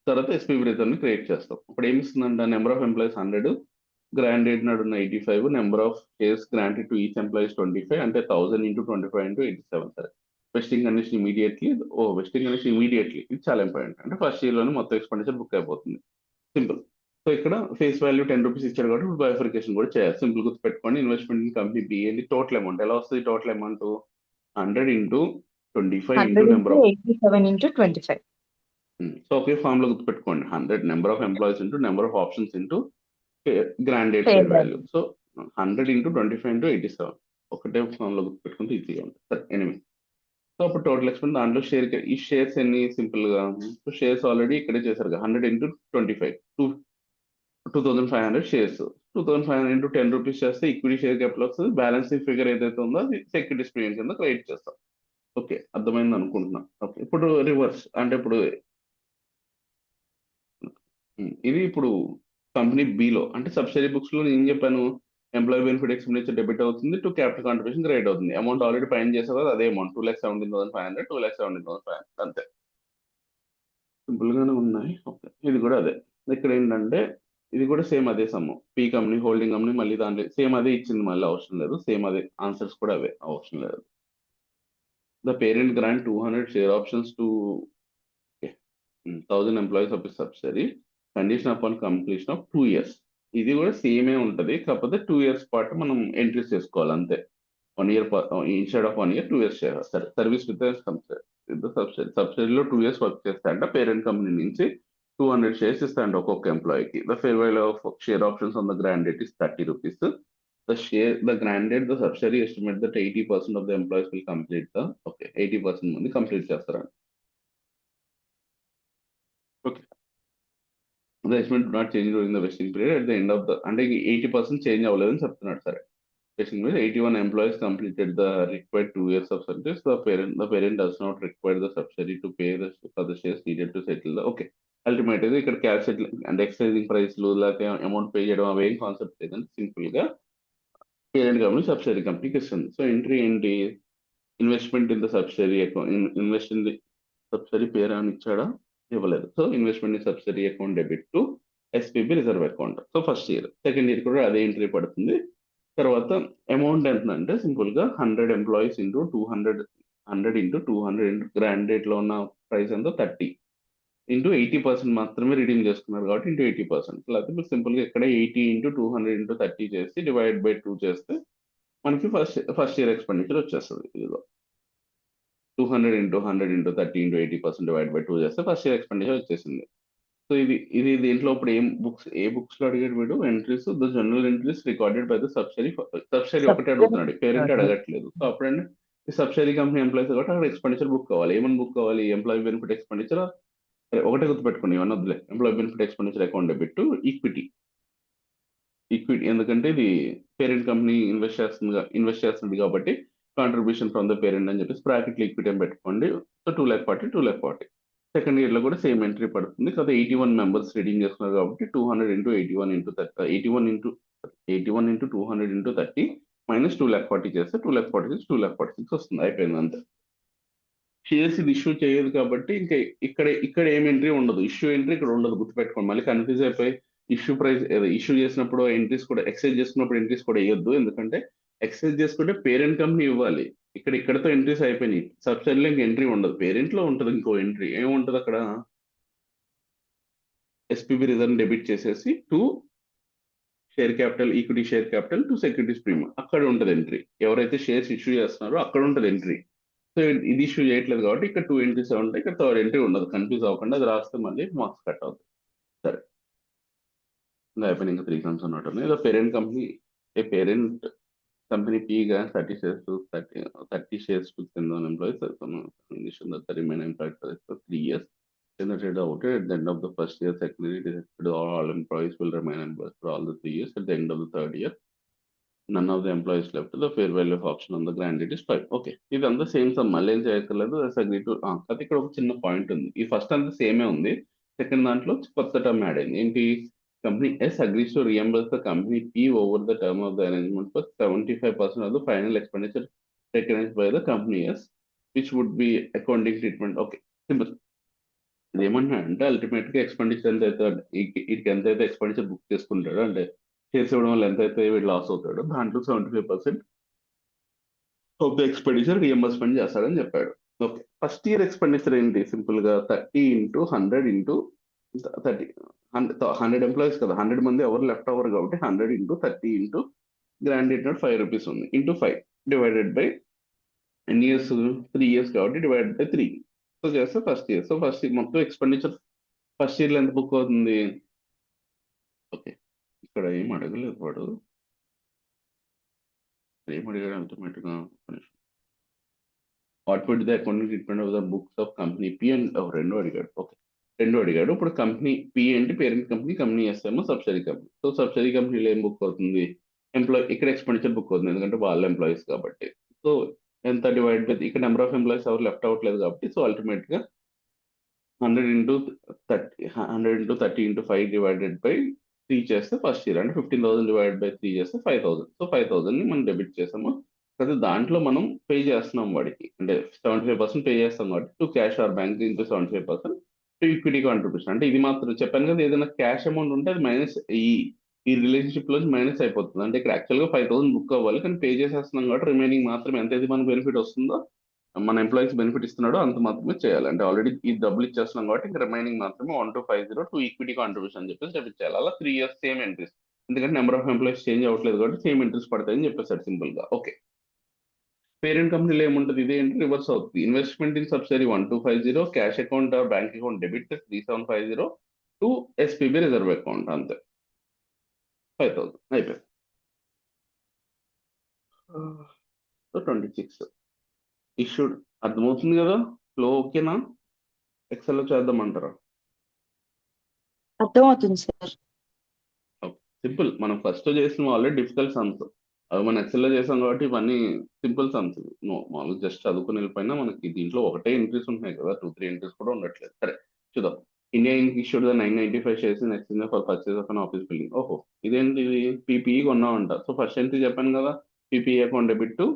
తర్వాత ఎస్పీబీ రిటర్న్ క్రియేట్ చేస్తాం. ఇప్పుడు ఏమి ఇస్తుందంట, number of employees 100, grand rate నాడు 85, number of shares granted to each employees 25, అంటే 1000 ఇంటూ 25 ఇంటూ 87. సరే, vesting condition immediately. Vesting condition immediately, ఇది చాలా ఇంపార్టెంట్. అంటే ఫస్ట్ ఇయర్ లోనే మొత్తం ఎక్స్పెండిచర్ బుక్ అయిపోతుంది. సింపుల్. సో ఇక్కడ ఫేస్ వాల్యూ 10 రూపీస్ ఇచ్చాడు కాబట్టి ఇప్పుడు బైఫర్కేషన్ కూడా చేయాలి. సింపుల్ గుర్తుపెట్టుకోండి, ఇన్వెస్ట్మెంట్ ఇన్ కంపెనీ బి ఏంటి, టోటల్ అమౌంట్ ఎలా వస్తుంది, total amount 100 into 25 into number of 187 into 25. So ఒకే ఫామ్ లో గుర్తుపెట్టుకోండి, 100 number of employees into number of options into grand rate Fair share value. Value. So 100 into 25 into 87 ఒకటే form లో గుర్తుపెట్టుకుంటే ఈజీగా ఉంటుంది. సరే, ఎనిమిది. సో అప్పుడు టోటల్ ఎక్స్పెండ్ దాంట్లో ఈ షేర్స్ ఎన్ని సింపుల్ గా, షేర్స్ ఆల్రెడీ ఇక్కడే చేశారు. 100 ఇంటూ 25 2,500 షేర్స్. 2,500 ఇంటూ 10 రూపీస్ చేస్తే ఈక్విటీ షేర్ క్యాపిటల్ వస్తుంది. బ్యాలెన్సింగ్ ఫిగర్ ఏదైతే ఉందో అది సెక్యూరిటీస్ ప్రీమియం కింద క్రెడిట్ చేస్తాం. ఓకే, అర్థమైంది అనుకుంటున్నా. ఓకే, ఇప్పుడు రివర్స్ అంటే ఇప్పుడు ఇది ఇప్పుడు కంపెనీ బిలో అంటే సబ్సిడరీ బుక్స్ లో నేను చెప్పాను, ఎంప్లాయీ బెనిఫిట్ ఎక్స్పెండిచర్ డెబిట్ అవుతుంది, టు క్యాపిటల్ కాంట్రిబ్యూషన్ క్రెడిట్ అవుతుంది. అమౌంట్ ఆల్రెడీ పైన చేసావు కదా, అదే అమౌంట్ 2,17,500, 2,17,500 అంతే. సింపుల్ గానే ఉన్నాయి. ఓకే, ఇది కూడా అదే. ఇక్కడ ఏంటంటే ఇది కూడా సేమ్ అదే sum. P company, holding company, మళ్ళీ దాంట్లో సేమ్ అదే ఇచ్చింది, మళ్ళీ అవసరం లేదు. సేమ్ అదే ఆన్సర్స్ కూడా అవే, అవసరం లేదు. The parent grant 200 share options to 1,000 employees of subsidiary condition upon completion of 2 years. ఇది కూడా సేమే ఉంటది, కాకపోతే 2 years పాటు మనం ఎంట్రీస్ చేసుకోవాలి అంతే. 1 year instead of 1 year 2 years చేయాలి. సరే, సర్వీస్ విత్ సబ్సిడరీలో 2 years వర్క్ చేస్తాయంట. పేరెంట్ కంపెనీ నుంచి 200 షేర్స్ ఇస్తాయంట ఒక్కొక్క ఎంప్లాయీకి. The fair value of share options on the grand rate is 30 rupees. The grand rate, the subsidiary estimate that 80% of the employees will complete 80% మంది complete చేస్తారంట. Okay, the estimate do not change during the vesting period at the end of the అంటే 80% change అవ్వలేదని చెప్తున్నాడు. సరే, vesting period 81 employees completed the required 2 years of service. The parent does not require the subsidy to pay for the shares needed to settle the okay. Ultimate గా ఇక్కడ cash settle అంటే excising ప్రైస్లు లేకపోతే amount pay చేయడం అవేం concept లేదండి. Simple గా parent company subsidiary కంపెనీకి ఇస్తుంది. సో ఎంట్రీ ఏంటి, investment in the subsidiary account, invest in the subsidiary పేరు అని ఇచ్చాడా, ఇవ్వలేదు. So investment in subsidiary account debit to SPB reserve account. So first year, second year కూడా అదే ఎంట్రీ పడుతుంది. తర్వాత అమౌంట్ ఎంత అంటే సింపుల్ గా 100 employees into 100 into 200 grand rate లో ఉన్న ప్రైస్ ఎంత 30 ఇంటూ 80% మాత్రమే రిడీమ్ చేసుకున్నారు కాబట్టి ఇంటూ 80%. లేకపోతే సింపుల్ గా ఇక్కడ 80 ఇంటూ 200 ఇంటూ 30 చేసి డివైడ్ బై 2 చేస్తే మనకి ఫస్ట్ ఇయర్ ఎక్స్పెండిచర్ వచ్చేస్తుంది. ఇదిగో 200 into 100 into 30 into 80% divide by 2 చేస్తే ఫస్ట్ ఇయర్ ఎక్స్పెండిచర్ వచ్చేసింది. సో ఇది దీంట్లో ఇప్పుడు ఏ బుక్స్ లో అడిగాడు వీడు, entries the general entries recorded by the subsidiary ఒకటి అడుగుతున్నాడు, పేరెంట్ అడగట్లేదు. సో అప్పుడంటే ఈ సబ్సిడరీ కంపెనీ ఎంప్లాయీస్ కాబట్టి అక్కడ ఎక్స్పెండిచర్ బుక్ కావాలి. ఏమని బుక్ కావాలి, ఎంప్లాయీ బెనిఫిట్ ఎక్స్పెండిచర్. ఒకటే గుర్తుపెట్టుకుని ఇవన్నీ వద్దులే, employee benefit expenditure account debit to equity. ఎందుకంటే ఇది పేరెంట్ కంపెనీ ఇన్వెస్ట్ చేస్తుంది కాబట్టి కాంట్రిబ్యూషన్ ఫ్రమ్ ద పేరెంట్ అని చెప్పేసి బ్రాకెట్లో ఈక్విటీ అని పెట్టుకోండి. సో 240 సెకండ్ ఇయర్ లో కూడా సేమ్ ఎంట్రీ పడుతుంది కదా. 81 మెంబర్స్ రీడింగ్ చేస్తున్నారు కాబట్టి 200 into 81 into 81 into 200 into 30 minus 240 చేస్తే 246 వస్తుంది. అయిపోయింది అంతే. షేర్స్ ఇది ఇష్యూ చేయదు కాబట్టి ఇంకా ఇక్కడ ఏం ఎంట్రీ ఉండదు, ఇష్యూ ఎంట్రీ ఇక్కడ ఉండదు. గుర్తుపెట్టుకోండి, మళ్ళీ కన్ఫ్యూజ్ అయిపోయి ఇష్యూ ప్రైస్ ఇష్యూ చేసినప్పుడు ఎంట్రీస్ కూడా ఎక్సైజ్ చేసుకున్నప్పుడు ఎంట్రీస్ కూడా వేయొద్దు. ఎందుకంటే ఎక్సైజ్ చేసుకుంటే పేరెంట్ కంపెనీ ఇవ్వాలి. ఇక్కడతో ఎంట్రీస్ అయిపోయినాయి. సబ్సిడీలో ఇంక ఎంట్రీ ఉండదు, పేరెంట్ లో ఉంటుంది ఇంకో ఎంట్రీ. ఏముంటది అక్కడ, ఎస్పీబీ రిజర్వ్ డెబిట్ చేసేసి to share capital, equity share capital to securities premium అక్కడ ఉంటుంది ఎంట్రీ. ఎవరైతే షేర్స్ ఇష్యూ చేస్తున్నారో అక్కడ ఉంటుంది ఎంట్రీ. సో ఇది ఇష్యూ చేయట్లేదు కాబట్టి ఇక్కడ 2 ఎంట్రీస్ ఉంటాయి, ఇక్కడ థర్డ్ ఎంట్రీ ఉండదు. కన్ఫ్యూజ్ అవ్వకుండా అది రాస్తే మళ్ళీ మార్క్స్ కట్ అవుతుంది. సరే, ఇంకా అయిపోయిన ఇంకా 3 సమ్స్ ఉన్నట్టు. ఏదో parent company parent company P grants 30 shares to 30 shares to 10 employees. Condition that the remain employed for 3 years. Then the trade out at the end of the first year, secondary, it is expected all employees will remain employees for all the 3 years. At the end of the third year, none of the employees left. The fair value of option on the grant it is 5. Okay, ఇది అంతా same some, మళ్ళీ ఏం చేయక్కర్లేదు. Agree to అది ఇక్కడ ఒక చిన్న point ఉంది. ఈ ఫస్ట్ అంతా సేమే ఉంది, సెకండ్ దాంట్లో కొత్త టర్మ్ యాడ్ అయింది. ఏంటి, Company S agrees to reimburse the Company P over the term of the arrangement for 75% of the final expenditure recognized by the Company S, which would be accounting treatment. Okay, simple. ఏమన్నా అంటే ultimate గా expenditure ఎంత అయితే వీటికి ఎంత అయితే expenditure book చేసుకుంటాడో, అంటే shares ఇవ్వడం వల్ల ఎంత అయితే వీడు లాస్ అవుతాడో దాంట్లో 75% ఆఫ్ ద ఎక్స్పెండిచర్ రియంబర్స్మెంట్ చేస్తాడని చెప్పాడు. ఓకే, ఫస్ట్ ఇయర్ ఎక్స్పెండిచర్ ఏంటి, సింపుల్ గా 30 ఇంటూ 100 ఇంటూ 30 100 ఎంప్లాయీస్ కదా, 100 మంది ఎవరు లెఫ్ట్ అవ్వరు కాబట్టి 100 into 30 into grand rate 5 rupees ఉంది ఇంటూ 5 డివైడెడ్ బై ఎన్ని ఇయర్స్, 3 ఇయర్స్ కాబట్టి డివైడెడ్ బై 3. సో చేస్తే ఫస్ట్ ఇయర్. సో ఫస్ట్ మొత్తం ఎక్స్పెండిచర్ ఫస్ట్ ఇయర్ లో ఎంత బుక్ అవుతుంది. ఓకే, ఇక్కడ ఏం అడగలేదు వాడు, ఏం అడిగాడు ఆటోమేటిక్గా. What would the accounting treatment of the books of company P and రెండు అడిగాడు. ఓకే, రెండు అడిగాడు. ఇప్పుడు కంపెనీ పి అంటే పేరెంట్ కంపెనీ, కంపెనీ ఎస్ ఏమో సబ్సిడరీ కంపెనీ. సో సబ్సిడరీ కంపెనీలో ఏం బుక్ అవుతుంది, ఇక్కడ ఎక్స్పెండిచర్ బుక్ అవుతుంది ఎందుకంటే వాళ్ళ ఎంప్లాయీస్ కాబట్టి. సో ఎంత డివైడ్ బై, ఇక్కడ నెంబర్ ఆఫ్ ఎంప్లాయీస్ ఎవరు లెఫ్ట్ అవ్వట్లేదు కాబట్టి, సో అల్టిమేట్ గా 100 ఇంటూ 30 ఇంటూ 5 డివైడెడ్ బై 3 చేస్తే ఫస్ట్ ఇయర్ అంటే 15,000 డివైడెడ్ బై 3 చేస్తే 5,000. సో 5,000 ని మనం డెబిట్ చేసాము. అయితే దాంట్లో మనం పే చేస్తున్నాం వాడికి, అంటే 75% పే చేస్తాం కాబట్టి to cash or bank into 75% to equity contribution. అంటే ఇది మాత్రం చెప్పాను కదా, ఏదైనా క్యాష్ అమౌంట్ ఉంటే అది మైనస్ ఈ రిలేషన్షిప్ లో మైనస్ అయిపోతుంది. అంటే ఇక్కడ యాక్చువల్ గా 5,000 బుక్ అవ్వాలి కానీ పే చేసేస్తున్నాం కాబట్టి రిమైనింగ్ మాత్రం ఎంత అయితే మనకు బెనిఫిట్ వస్తుందో, మన ఎంప్లాయీస్ బెనిఫిట్ ఇస్తున్నాడో అంత మాత్రమే చేయాలి. అంటే ఆల్రెడీ ఈ డబ్బులు ఇచ్చేస్తున్నాం కాబట్టి ఇంకా రిమైనింగ్ మాత్రమే 1250 టు ఈక్విటీ కాంట్రిబ్యూషన్ అని చెప్పేసి డెబిట్ చేయాలి. అలా 3 ఇయర్స్ సేమ్ ఎంట్రీస్, ఎందుకంటే నెంబర్ ఆఫ్ ఎంప్లాయీస్ చేంజ్ అవ్వట్లేదు కాబట్టి సేమ్ ఎంట్రీస్ పడతాయని చెప్పేసాడు సింపుల్ గా. ఓకే, పేరెంట్ కంపెనీలో ఏముంటుంది, ఇదే ఏంటి రివర్స్ అవుతుంది. Investment in subsidiary 1250, cash account or bank account debit 3750 to SPB reserve account, అంతే 5,000 అయిపోయింది. 26 ఇష్యూడ్. అర్థమవుతుంది కదా ఫ్లో, ఓకేనా? ఎక్సెల్ లో చేద్దామంటారా? అర్థమవుతుంది సార్. సింపుల్. మనం ఫస్ట్ చేసిన ఆల్రెడీ డిఫికల్ట్ సమ్స్. అవి మనం ఎక్సెల్ లో చేసాం కాబట్టి ఇవన్నీ సింపుల్ సమ్స్. నో మామూలు జస్ట్ చదువుకుని వెళ్ళిపోయినా మనకి దీంట్లో ఒకటే ఎంట్రీస్ ఉంటున్నాయి కదా, 2-3 ఎంట్రీస్ కూడా ఉండట్లేదు. సరే చూద్దాం. India issued the 995 shares in exchange for purchase of an office building. ఓహో, ఇదేంటి, ఇది పీపీఈ కొన్నామంట. సో ఫస్ట్ ఎంట్రీ చెప్పాను కదా, PPE account debit to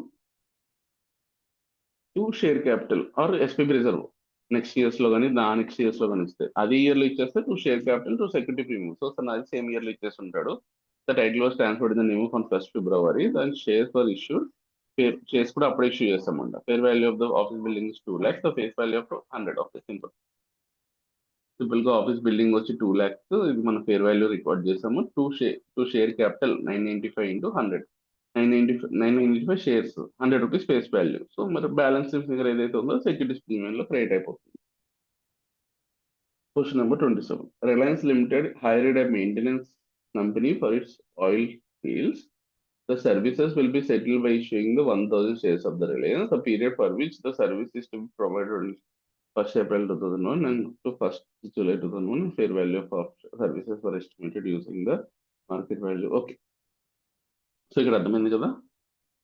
share capital or SPB reserve. Next years లో కానీ నెక్స్ట్ ఇయర్స్ లో కానీ ఇస్తే అది ఇయర్ లో ఇచ్చేస్తే to share capital to security premium. So sir అది సేమ్ ఇయర్ లో ఇచ్చేసి ఉంటాడు. The title was transferred in the name on 1st February. దాని షేర్స్ ఫర్ ఇష్యూడ్. షేర్స్ కూడా అప్పుడే ఇష్యూ చేస్తామంట. Fair value of the office building 2 lakhs. The face value of 100. Okay, simple. Simple గా office building వచ్చి 2 lakhs. ఇది మన fair value record చేసాము. To share capital 995 into 100. 995 shares, 100 rupees face value. So మరి balance figure ఏదైతే ఉందో securities premium లో credit అయిపోతుంది. Question number 27. Reliance Limited hired a maintenance company for its oil fields. The services will be settled by issuing the 1,000 shares of the Reliance. The period for which the service is to be provided on 1st April 2001 and to 1st July 2001. Fair value of services were estimated using the market value. Okay. So ఇక్కడ అర్థమైంది కదా,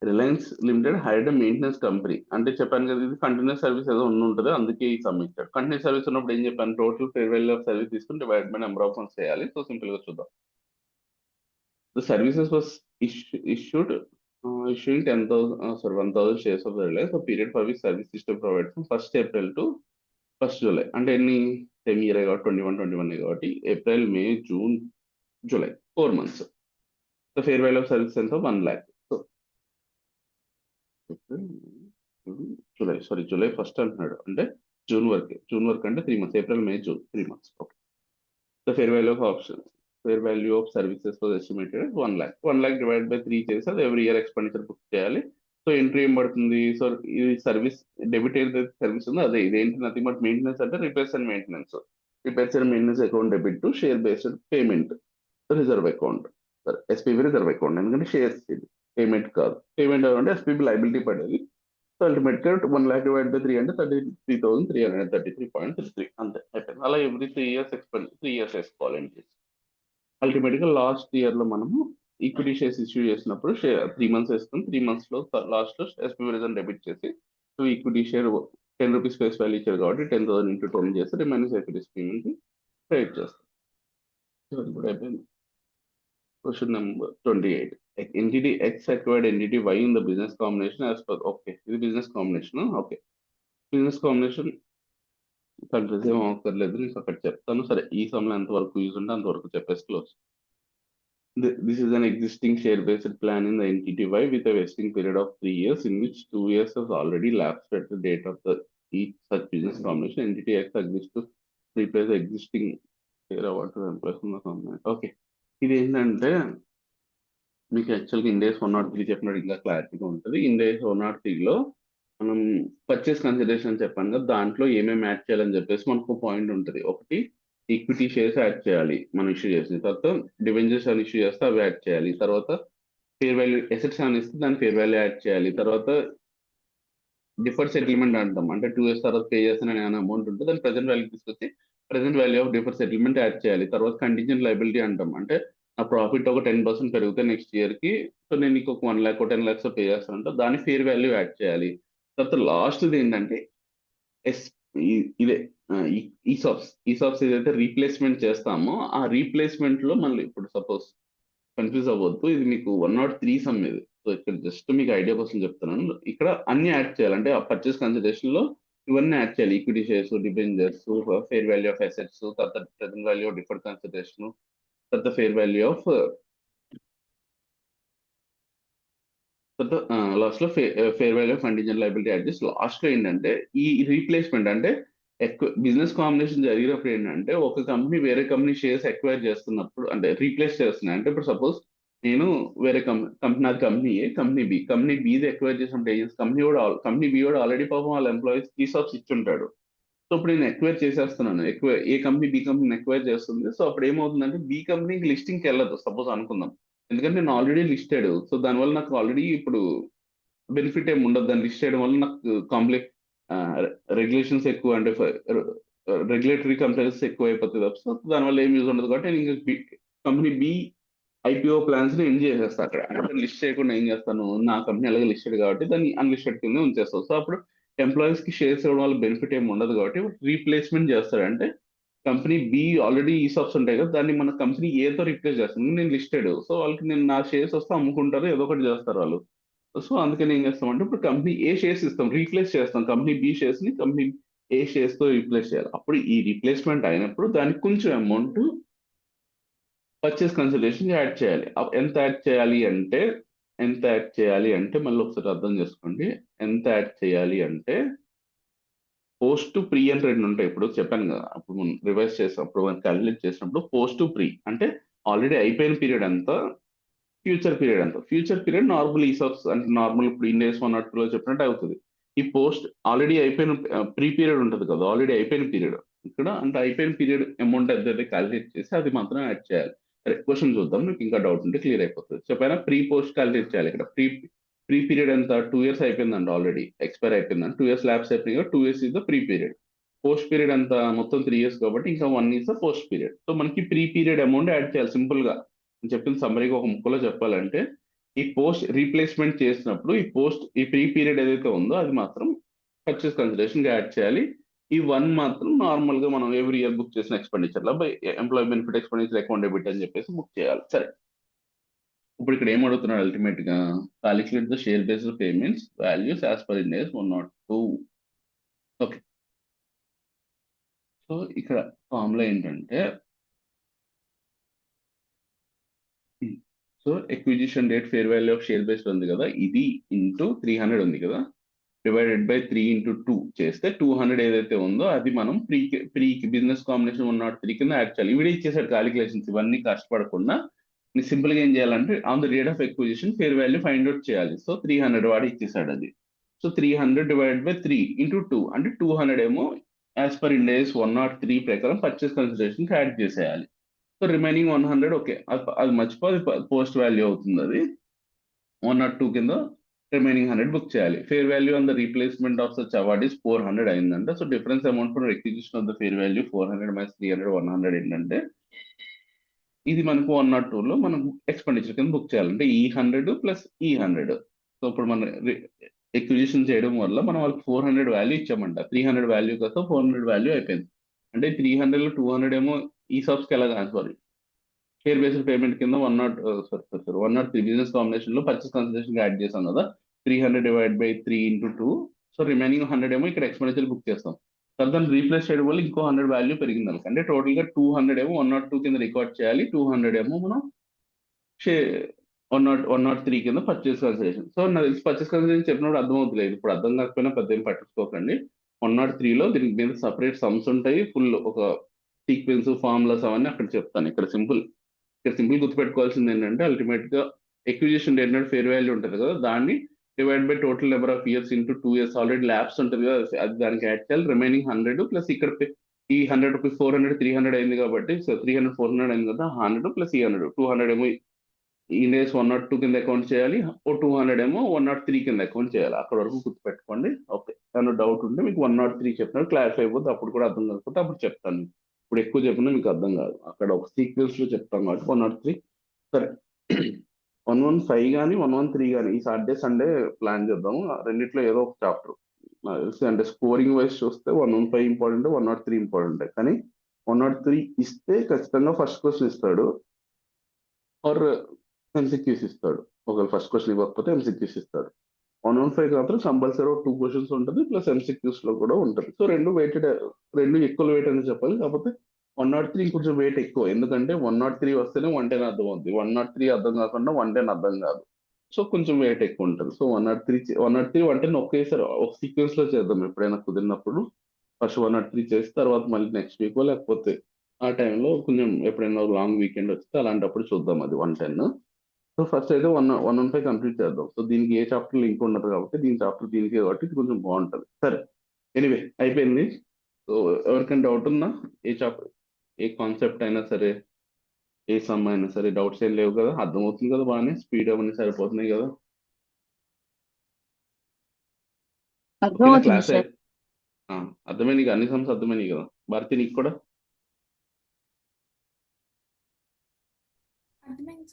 Reliance limited hired maintenance company. అంటే చెప్పాను కదా, ఇది continuous service ఏదో ఉంటుంది, అందుకే ఈ సమ్ ఇచ్చాడు. కంటిన్యూస్ సర్వీస్ ఉన్నప్పుడు ఏం చెప్పాను, total fair value of service తీసుకుని divide by number of months చేయాలి. సో సింపుల్ గా చూద్దాం. The services was issued issuing 1,000 shares of the Reliance. The period for which service system provides from 1st April to 1st July. అంటే ఎన్ని same year కాబట్టి 21 కాబట్టి April, May, June, July 4 months. The fair value of service ఎంత 1 lakh. So July 1st అంటున్నాడు, అంటే June వరకు అంటే 3 months. April, May, June 3 months. Okay. The fair value of option, fair value of services was estimated 1 lakh. 1 lakh divide by 3 చేసి అది every year expenditure book చేయాలి. So entry ఏం పడుతుంది, so ఇది సర్వీస్ డెబిట్ ఏదైతే service ఉందో అదే. ఇదేంటి, నథింగ్ బట్ మెయింటెనెన్స్. అంటే repairs and maintenance. Repairs and maintenance account debit to share based payment reserve account, SPB reserve account. ఎందుకంటే షేర్స్ ఇది పేమెంట్ కాదు. పేమెంట్ అంటే ఎస్పీబీ లైబిలిటీ పడేది. సో అల్టిమేట్ గా 1 lakh డివైడ్ బై 3 అంటే 33,333.33 అంతే అయిపోయింది. అలా ఎవ్రీ 3 years 3 years వేసుకోవాలండి. అల్టిమేట్ గా లాస్ట్ ఇయర్ లో మనము ఈక్విటీ షేర్స్ ఇష్యూ చేసినప్పుడు 3 months వేసుకుని 3 months లో లాస్ట్ లో ఎస్పీబీ రిజర్వ్ డెబిట్ చేసి, so equity share 10 rupees face value ఇచ్చారు కాబట్టి 10,000 into 10 చేస్తే రిమైనింగ్ సెక్యూరిటీస్ ప్రీమియం కి క్రెడిట్ చేస్తాం. సో అది కూడా అయిపోయింది. Question number 28. Entity X acquired entity Y in the business combination as per. Okay, ఇది business combination. Okay, business combination confuse ఏం అవ్వక్కర్లేదు, నేను అక్కడ చెప్తాను. సరే, ఈ సమయంలో ఎంతవరకు యూజ్ ఉంటే అంతవరకు చెప్పేసి close. This is an existing share-based plan in the entity Y with a vesting period of 3 years, in which 2 years has already lapsed at the date of the each such business combination. Entity X agrees to replace the existing share of what employees in the combination. Okay, ఇది ఏంటంటే మీకు యాక్చువల్గా ఇండేస్ 103 చెప్పినట్టు ఇంకా క్లారిటీగా ఉంటుంది. ఇండేస్ 103లో మనం purchase consideration అని చెప్పాను కదా, దాంట్లో ఏమేమి యాడ్ చేయాలని చెప్పేసి మనకు పాయింట్ ఉంటుంది. ఒకటి, ఈక్విటీ షేర్స్ యాడ్ చేయాలి మనం ఇష్యూ చేసిన తర్వాత. డిబెంచర్స్ అని ఇష్యూ చేస్తే అవి యాడ్ చేయాలి. తర్వాత ఫేర్ వాల్యూ ఎసెట్స్ అని ఇస్తే దాని ఫేర్ వాల్యూ యాడ్ చేయాలి. తర్వాత డిఫర్డ్ సెటిల్మెంట్ అంటాం, అంటే 2 years తర్వాత పే చేస్తానని ఏమైనా అమౌంట్ ఉంటే దాని ప్రెసెంట్ వాల్యూ తీసుకొచ్చి present value of deferred settlement add చేయాలి. తర్వాత కంటింజెంట్ లైబిలిటీ అంటాం, అంటే నా ప్రాఫిట్ ఒక 10% పెరిగితే నెక్స్ట్ ఇయర్ కి, సో నేను నీకు ఒక 1 lakh 10 lakhs పే చేస్తానంటే దాని ఫేర్ వాల్యూ యాడ్ చేయాలి. తర్వాత లాస్ట్ ఏంటంటే ఎస్ ఇదే ఈసాప్స్ ఏదైతే రీప్లేస్మెంట్ చేస్తామో ఆ రీప్లేస్మెంట్ లో మళ్ళీ ఇప్పుడు సపోజ్ కన్ఫ్యూజ్ అవ్వద్దు, ఇది మీకు 103 సమ్ ఇది. సో ఇక్కడ జస్ట్ మీకు ఐడియా కోసం చెప్తున్నాను. ఇక్కడ అన్ని యాడ్ చేయాలి, అంటే ఆ పర్చేస్ కన్సిడరేషన్ లో ఇవన్నీ యాడ్ చేయాలి. Equity shares, debentures, fair value of assets, తర్వాత present value of deferred consideration, తర్వాత ఫేర్ వాల్యూ ఆఫ్, తర్వాత లాస్ట్ లో fair value of contingent liability add చేసి లాస్ట్ లో ఏంటంటే ఈ రీప్లేస్మెంట్, అంటే బిజినెస్ కాంబినేషన్ జరిగినప్పుడు ఏంటంటే ఒక కంపెనీ వేరే కంపెనీ షేర్స్ ఎక్వైర్ చేస్తున్నప్పుడు, అంటే రీప్లేస్ చేస్తున్నాయి. అంటే ఇప్పుడు సపోజ్ నేను వేరే కంపెనీ, నాది కంపెనీ ఏ, కంపెనీ బిది ఎక్వైర్ చేసినప్పుడు ఏజెన్స్ కంపెనీ బి కూడా ఆల్రెడీ పాపం వాళ్ళ ఎంప్లాయీస్ ఈసాప్స్ ఇచ్చుంటాడు. సో ఇప్పుడు నేను ఎక్వైర్ చేసేస్తున్నాను, ఏ కంపెనీ బి కంపెనీని ఎక్వైర్ చేస్తుంది. సో అప్పుడు ఏమవుతుందంటే బి కంపెనీకి లిస్టింగ్కి వెళ్ళదు సపోజ్ అనుకుందాం, ఎందుకంటే నేను ఆల్రెడీ లిస్టెడ్. సో దానివల్ల నాకు ఆల్రెడీ ఇప్పుడు బెనిఫిట్ ఏమి ఉండదు దాన్ని లిస్ట్ చేయడం వల్ల. నాకు కాంప్లెక్స్ రెగ్యులేషన్స్ ఎక్కువ, అంటే రెగ్యులేటరీ కంప్లైంట్స్ ఎక్కువ అయిపోతుంది సో దానివల్ల ఏం యూజ్ ఉండదు కాబట్టి నేను కంపెనీ బి ఐపీఓ ప్లాన్స్ ని ఎండ్ చేసేస్తా అక్కడ అంటే లిస్ట్ చేయకుండా ఏం చేస్తాను నా కంపెనీ అలాగే లిస్టెడ్ కాబట్టి దాన్ని అన్లిస్టెడ్ కింద ఉంచేస్తాను సో అప్పుడు ఎంప్లాయీస్ కి షేర్స్ ఇవ్వడం వల్ల బెనిఫిట్ ఏమి ఉండదు కాబట్టి రీప్లేస్మెంట్ చేస్తాడు అంటే కంపెనీ బి ఆల్రెడీ ఈసాప్స్ ఉంటాయి కదా దాన్ని మన కంపెనీ ఏతో రీప్లేస్ చేస్తాను నేను లిస్టెడ్ సో వాళ్ళకి నేను నా షేర్స్ వస్తే అమ్ముకుంటారు ఏదో ఒకటి చేస్తారు వాళ్ళు సో అందుకని ఏం చేస్తామంటే ఇప్పుడు కంపెనీ ఏ షేర్స్ ఇస్తాం రీప్లేస్ చేస్తాం కంపెనీ బి షేర్స్ ని కంపెనీ ఏ షేర్స్ తో రీప్లేస్ చేయాలి అప్పుడు ఈ రీప్లేస్మెంట్ అయినప్పుడు దానికి కొంచెం అమౌంట్ పర్చేస్ కన్సిడరేషన్ యాడ్ చేయాలి ఎంత యాడ్ చేయాలి అంటే మళ్ళీ ఒకసారి అర్థం చేసుకోండి ఎంత యాడ్ చేయాలి అంటే పోస్ట్ ప్రీ అని రెండు ఉంటాయి ఇప్పుడు చెప్పాను కదా అప్పుడు మనం రివైజ్ చేసినప్పుడు మనం క్యాలిక్యులేట్ చేసినప్పుడు పోస్ట్ ప్రీ అంటే ఆల్రెడీ అయిపోయిన పీరియడ్ అంతా ఫ్యూచర్ పీరియడ్ అంతా ఫ్యూచర్ పీరియడ్ నార్మల్ ఈసాప్స్ అంటే నార్మల్ ఇప్పుడు ఇండేస్ 102 లో చెప్పినట్టు అవుతుంది ఈ పోస్ట్ ఆల్రెడీ అయిపోయిన ప్రీ పీరియడ్ ఉంటుంది కదా ఆల్రెడీ అయిపోయిన పీరియడ్ ఇక్కడ అంటే అయిపోయిన పీరియడ్ అమౌంట్ ఏదైతే క్యాలిక్యులేట్ చేసి అది మాత్రం యాడ్ చేయాలి సరే క్వశ్చన్ చూద్దాం మీకు ఇంకా డౌట్ ఉంటే క్లియర్ అయిపోతుంది చెప్పైనా ప్రీ పోస్ట్ క్యాలిక్యులేట్ చేయాలి ఇక్కడ ప్రీ పీరియడ్ ఎంత 2 years అయిపోయిందండి ఆల్రెడీ ఎక్స్పైర్ అయిపోయిందండి 2 years ల్యాబ్స్ అయిపోయినాయి 2 years is the pre period post period అంతా మొత్తం 3 years కాబట్టి ఇంకా 1 is the post period so మనకి ప్రీ పీరియడ్ అమౌంట్ యాడ్ చేయాలి సింపుల్ గా నేను చెప్పిన సమ్మరీగా ఒక ముక్కలో చెప్పాలంటే ఈ పోస్ట్ రీప్లేస్మెంట్ చేసినప్పుడు ఈ ప్రీ పీరియడ్ ఏదైతే ఉందో అది మాత్రం పర్చేస్ కన్సిడరేషన్ యాడ్ చేయాలి ఈ వన్ మాత్రం నార్మల్ గా మనం ఎవ్రీ ఇయర్ బుక్ చేసిన ఎక్స్పెండిచర్ లో by employee benefit expenditure account debit అని చెప్పేసి బుక్ చేయాలి సరే ఇప్పుడు ఇక్కడ ఏం అడుగుతున్నాడు అల్టిమేట్ గా calculate the share based payments values as per index 102 okay so ఇక్కడ ఫార్ములా ఏంటంటే so acquisition date fair value of share based ఉంది కదా ఇది ఇంటూ 300 ఉంది కదా డివైడెడ్ బై 3 into 2 చేస్తే 200 ఏదైతే ఉందో అది మనం ప్రీ బిజినెస్ కాంబినేషన్ 103 కింద యాడ్ చేయాలి ఇవిడే ఇచ్చేసాడు క్యాలిక్యులేషన్స్ ఇవన్నీ కష్టపడకుండా నీ సింపుల్ గా ఏం చేయాలంటే on the rate of acquisition fair value find out చేయాలి సో 300 వాడు ఇచ్చేసాడు అది సో 300 డివైడెడ్ బై 3 into 2 అంటే 200 ఏమో యాజ్ పర్ ఇండెక్స్ 103 ప్రకారం పర్చేస్ కన్సిడరేషన్ యాడ్ చేసేయాలి సో రిమైనింగ్ 100 ఓకే అది మర్చిపో అది పోస్ట్ వాల్యూ అవుతుంది అది 102 కింద రిమైనింగ్ 100 బుక్ చేయాలి fair value on the replacement of such award is 400 అయిందంటే so difference amount for acquisition of the fair value 400 minus 300 100 ఏంటంటే ఇది మనకు 102 లో మనం ఎక్స్పెండిచర్ కింద బుక్ చేయాలంటే ఈ 100 ప్లస్ ఈ 100 సో ఇప్పుడు మన ఎక్విజిషన్ చేయడం వల్ల మనం వాళ్ళకి 400 వాల్యూ ఇచ్చామంట 300 వాల్యూ కాస్త 400 వాల్యూ అయిపోయింది అంటే 300 లో 200 ఏమో ఈ సబ్స్కి ఎలా సారీ షేర్ బేస్డ్ పేమెంట్ కింద 103 బిజినెస్ కాంబినేషన్ లో పర్చేస్ కన్సిడరేషన్ యాడ్ చేసాం కదా 300 divide by 3 into 2 so remaining 100 ఏమో ఇక్కడ ఎక్స్పెండిచర్ బుక్ చేస్తాం తర్వాత దాన్ని రీప్లేస్ చేయడం వల్ల ఇంకో 100 వాల్యూ పెరిగింది మనకి అంటే టోటల్ గా 200 ఏమో 102 కింద రికార్డ్ చేయాలి 200 ఏమో మనం షే 103 కింద పర్చేస్ కన్సిడరేషన్ సో నాకు తెలిసి పర్చేస్ కన్సిడరేషన్ చెప్పినప్పుడు అర్థం అవుతలేదు ఇప్పుడు అర్థం కాకపోయినా పెద్ద ఏం పట్టించుకోకండి 103లో దీనికి మీద సపరేట్ సమ్స్ ఉంటాయి ఫుల్ ఒక సీక్వెన్స్ ఫార్ములాస్ అవన్నీ అక్కడ చెప్తాను ఇక్కడ సింపుల్ గుర్తుపెట్టుకోవాల్సింది ఏంటంటే అల్టిమేట్ గా ఎక్విజిషన్ డేట్ నాడు ఫేర్ వాల్యూ ఉంటుంది కదా దాన్ని divide by total number of years into 2 years already labs ఉంటుంది కదా అది దానికి యాడ్ చేయాలి రిమైనింగ్ 100 ప్లస్ ఇక్కడ ఈ 100 రూపీస్ 400 300 అయింది కాబట్టి సో 300 400 అయింది కదా 100 ప్లస్ ఈ 100 200 ఏమో ఇండెక్స్ 102 కింద అకౌంట్ చేయాలి ఓ 200 ఏమో 103 కింద అకౌంట్ చేయాలి అక్కడ వరకు గుర్తుపెట్టుకోండి ఓకే ఏమైనా డౌట్ ఉంటే మీకు 103 చెప్పినట్టు క్లారిఫై అయిపోతే అప్పుడు కూడా అర్థం కాకపోతే అప్పుడు చెప్తాను ఇప్పుడు ఎక్కువ చెప్పినా మీకు అర్థం కాదు అక్కడ ఒక సీక్వెన్స్ లో చెప్తాం కాబట్టి 103 సరే 115 కానీ 113 కానీ ఈ సాటర్డే సండే ప్లాన్ చేద్దాము రెండిట్లో ఏదో ఒక చాప్టర్ నాకు తెలిసి అంటే స్కోరింగ్ వైజ్ చూస్తే 115 ఇంపార్టెంట్ 103 ఇంపార్టెంట్ కానీ 103 ఇస్తే ఖచ్చితంగా ఫస్ట్ క్వశ్చన్ ఇస్తాడు ఆర్ ఎంసీక్యూస్ ఇస్తాడు ఒకవేళ ఫస్ట్ క్వశ్చన్ ఇవ్వకపోతే ఎంసీక్యూస్ ఇస్తాడు 115 మాత్రం కంపల్సరీ 2 క్వశ్చన్స్ ఉంటుంది ప్లస్ ఎంసీక్యూస్ లో కూడా ఉంటుంది సో రెండు ఎక్కువ వెయిట్ అని చెప్పాలి కాకపోతే 103 ఇంకొంచెం వెయిట్ ఎక్కువ ఎందుకంటే 103 వస్తేనే 110 అర్థం అవుతుంది 103 అర్థం కాకుండా 110 అర్థం కాదు సో కొంచెం వెయిట్ ఎక్కువ ఉంటుంది సో 103 110 ఒకేసారి ఒక సీక్వెన్స్ లో చేద్దాం ఎప్పుడైనా కుదిరినప్పుడు ఫస్ట్ 103 చేసి తర్వాత మళ్ళీ నెక్స్ట్ వీక్ లేకపోతే ఆ టైంలో కొంచెం ఎప్పుడైనా లాంగ్ వీకెండ్ వస్తే అలాంటప్పుడు చూద్దాం అది 110 సో ఫస్ట్ అయితే 115 కంప్లీట్ చేద్దాం సో దీనికి ఏ చాప్టర్ లింక్ ఉండదు కాబట్టి దీని చాప్టర్ దీనికి కాబట్టి ఇది కొంచెం బాగుంటుంది సరే ఎనీవే అయిపోయింది సో ఎవరికైనా డౌట్ ఉందా ఏ చాప్టర్ ఏ కాన్సెప్ట్ అయినా సరే ఏ సమ్ అయినా సరే డౌట్స్ ఏం లేవు కదా అర్థమవుతుంది కదా బాగానే స్పీడ్ అవన్నీ సరిపోతున్నాయి కదా ఓకేనా అర్థమవుతుంది క్లాస్ సార్ అర్థమైంది నీకు, అన్ని సమ్స్ అర్థమైనాయి కదా భారతి నీకు కూడా? అర్థమైంది సార్.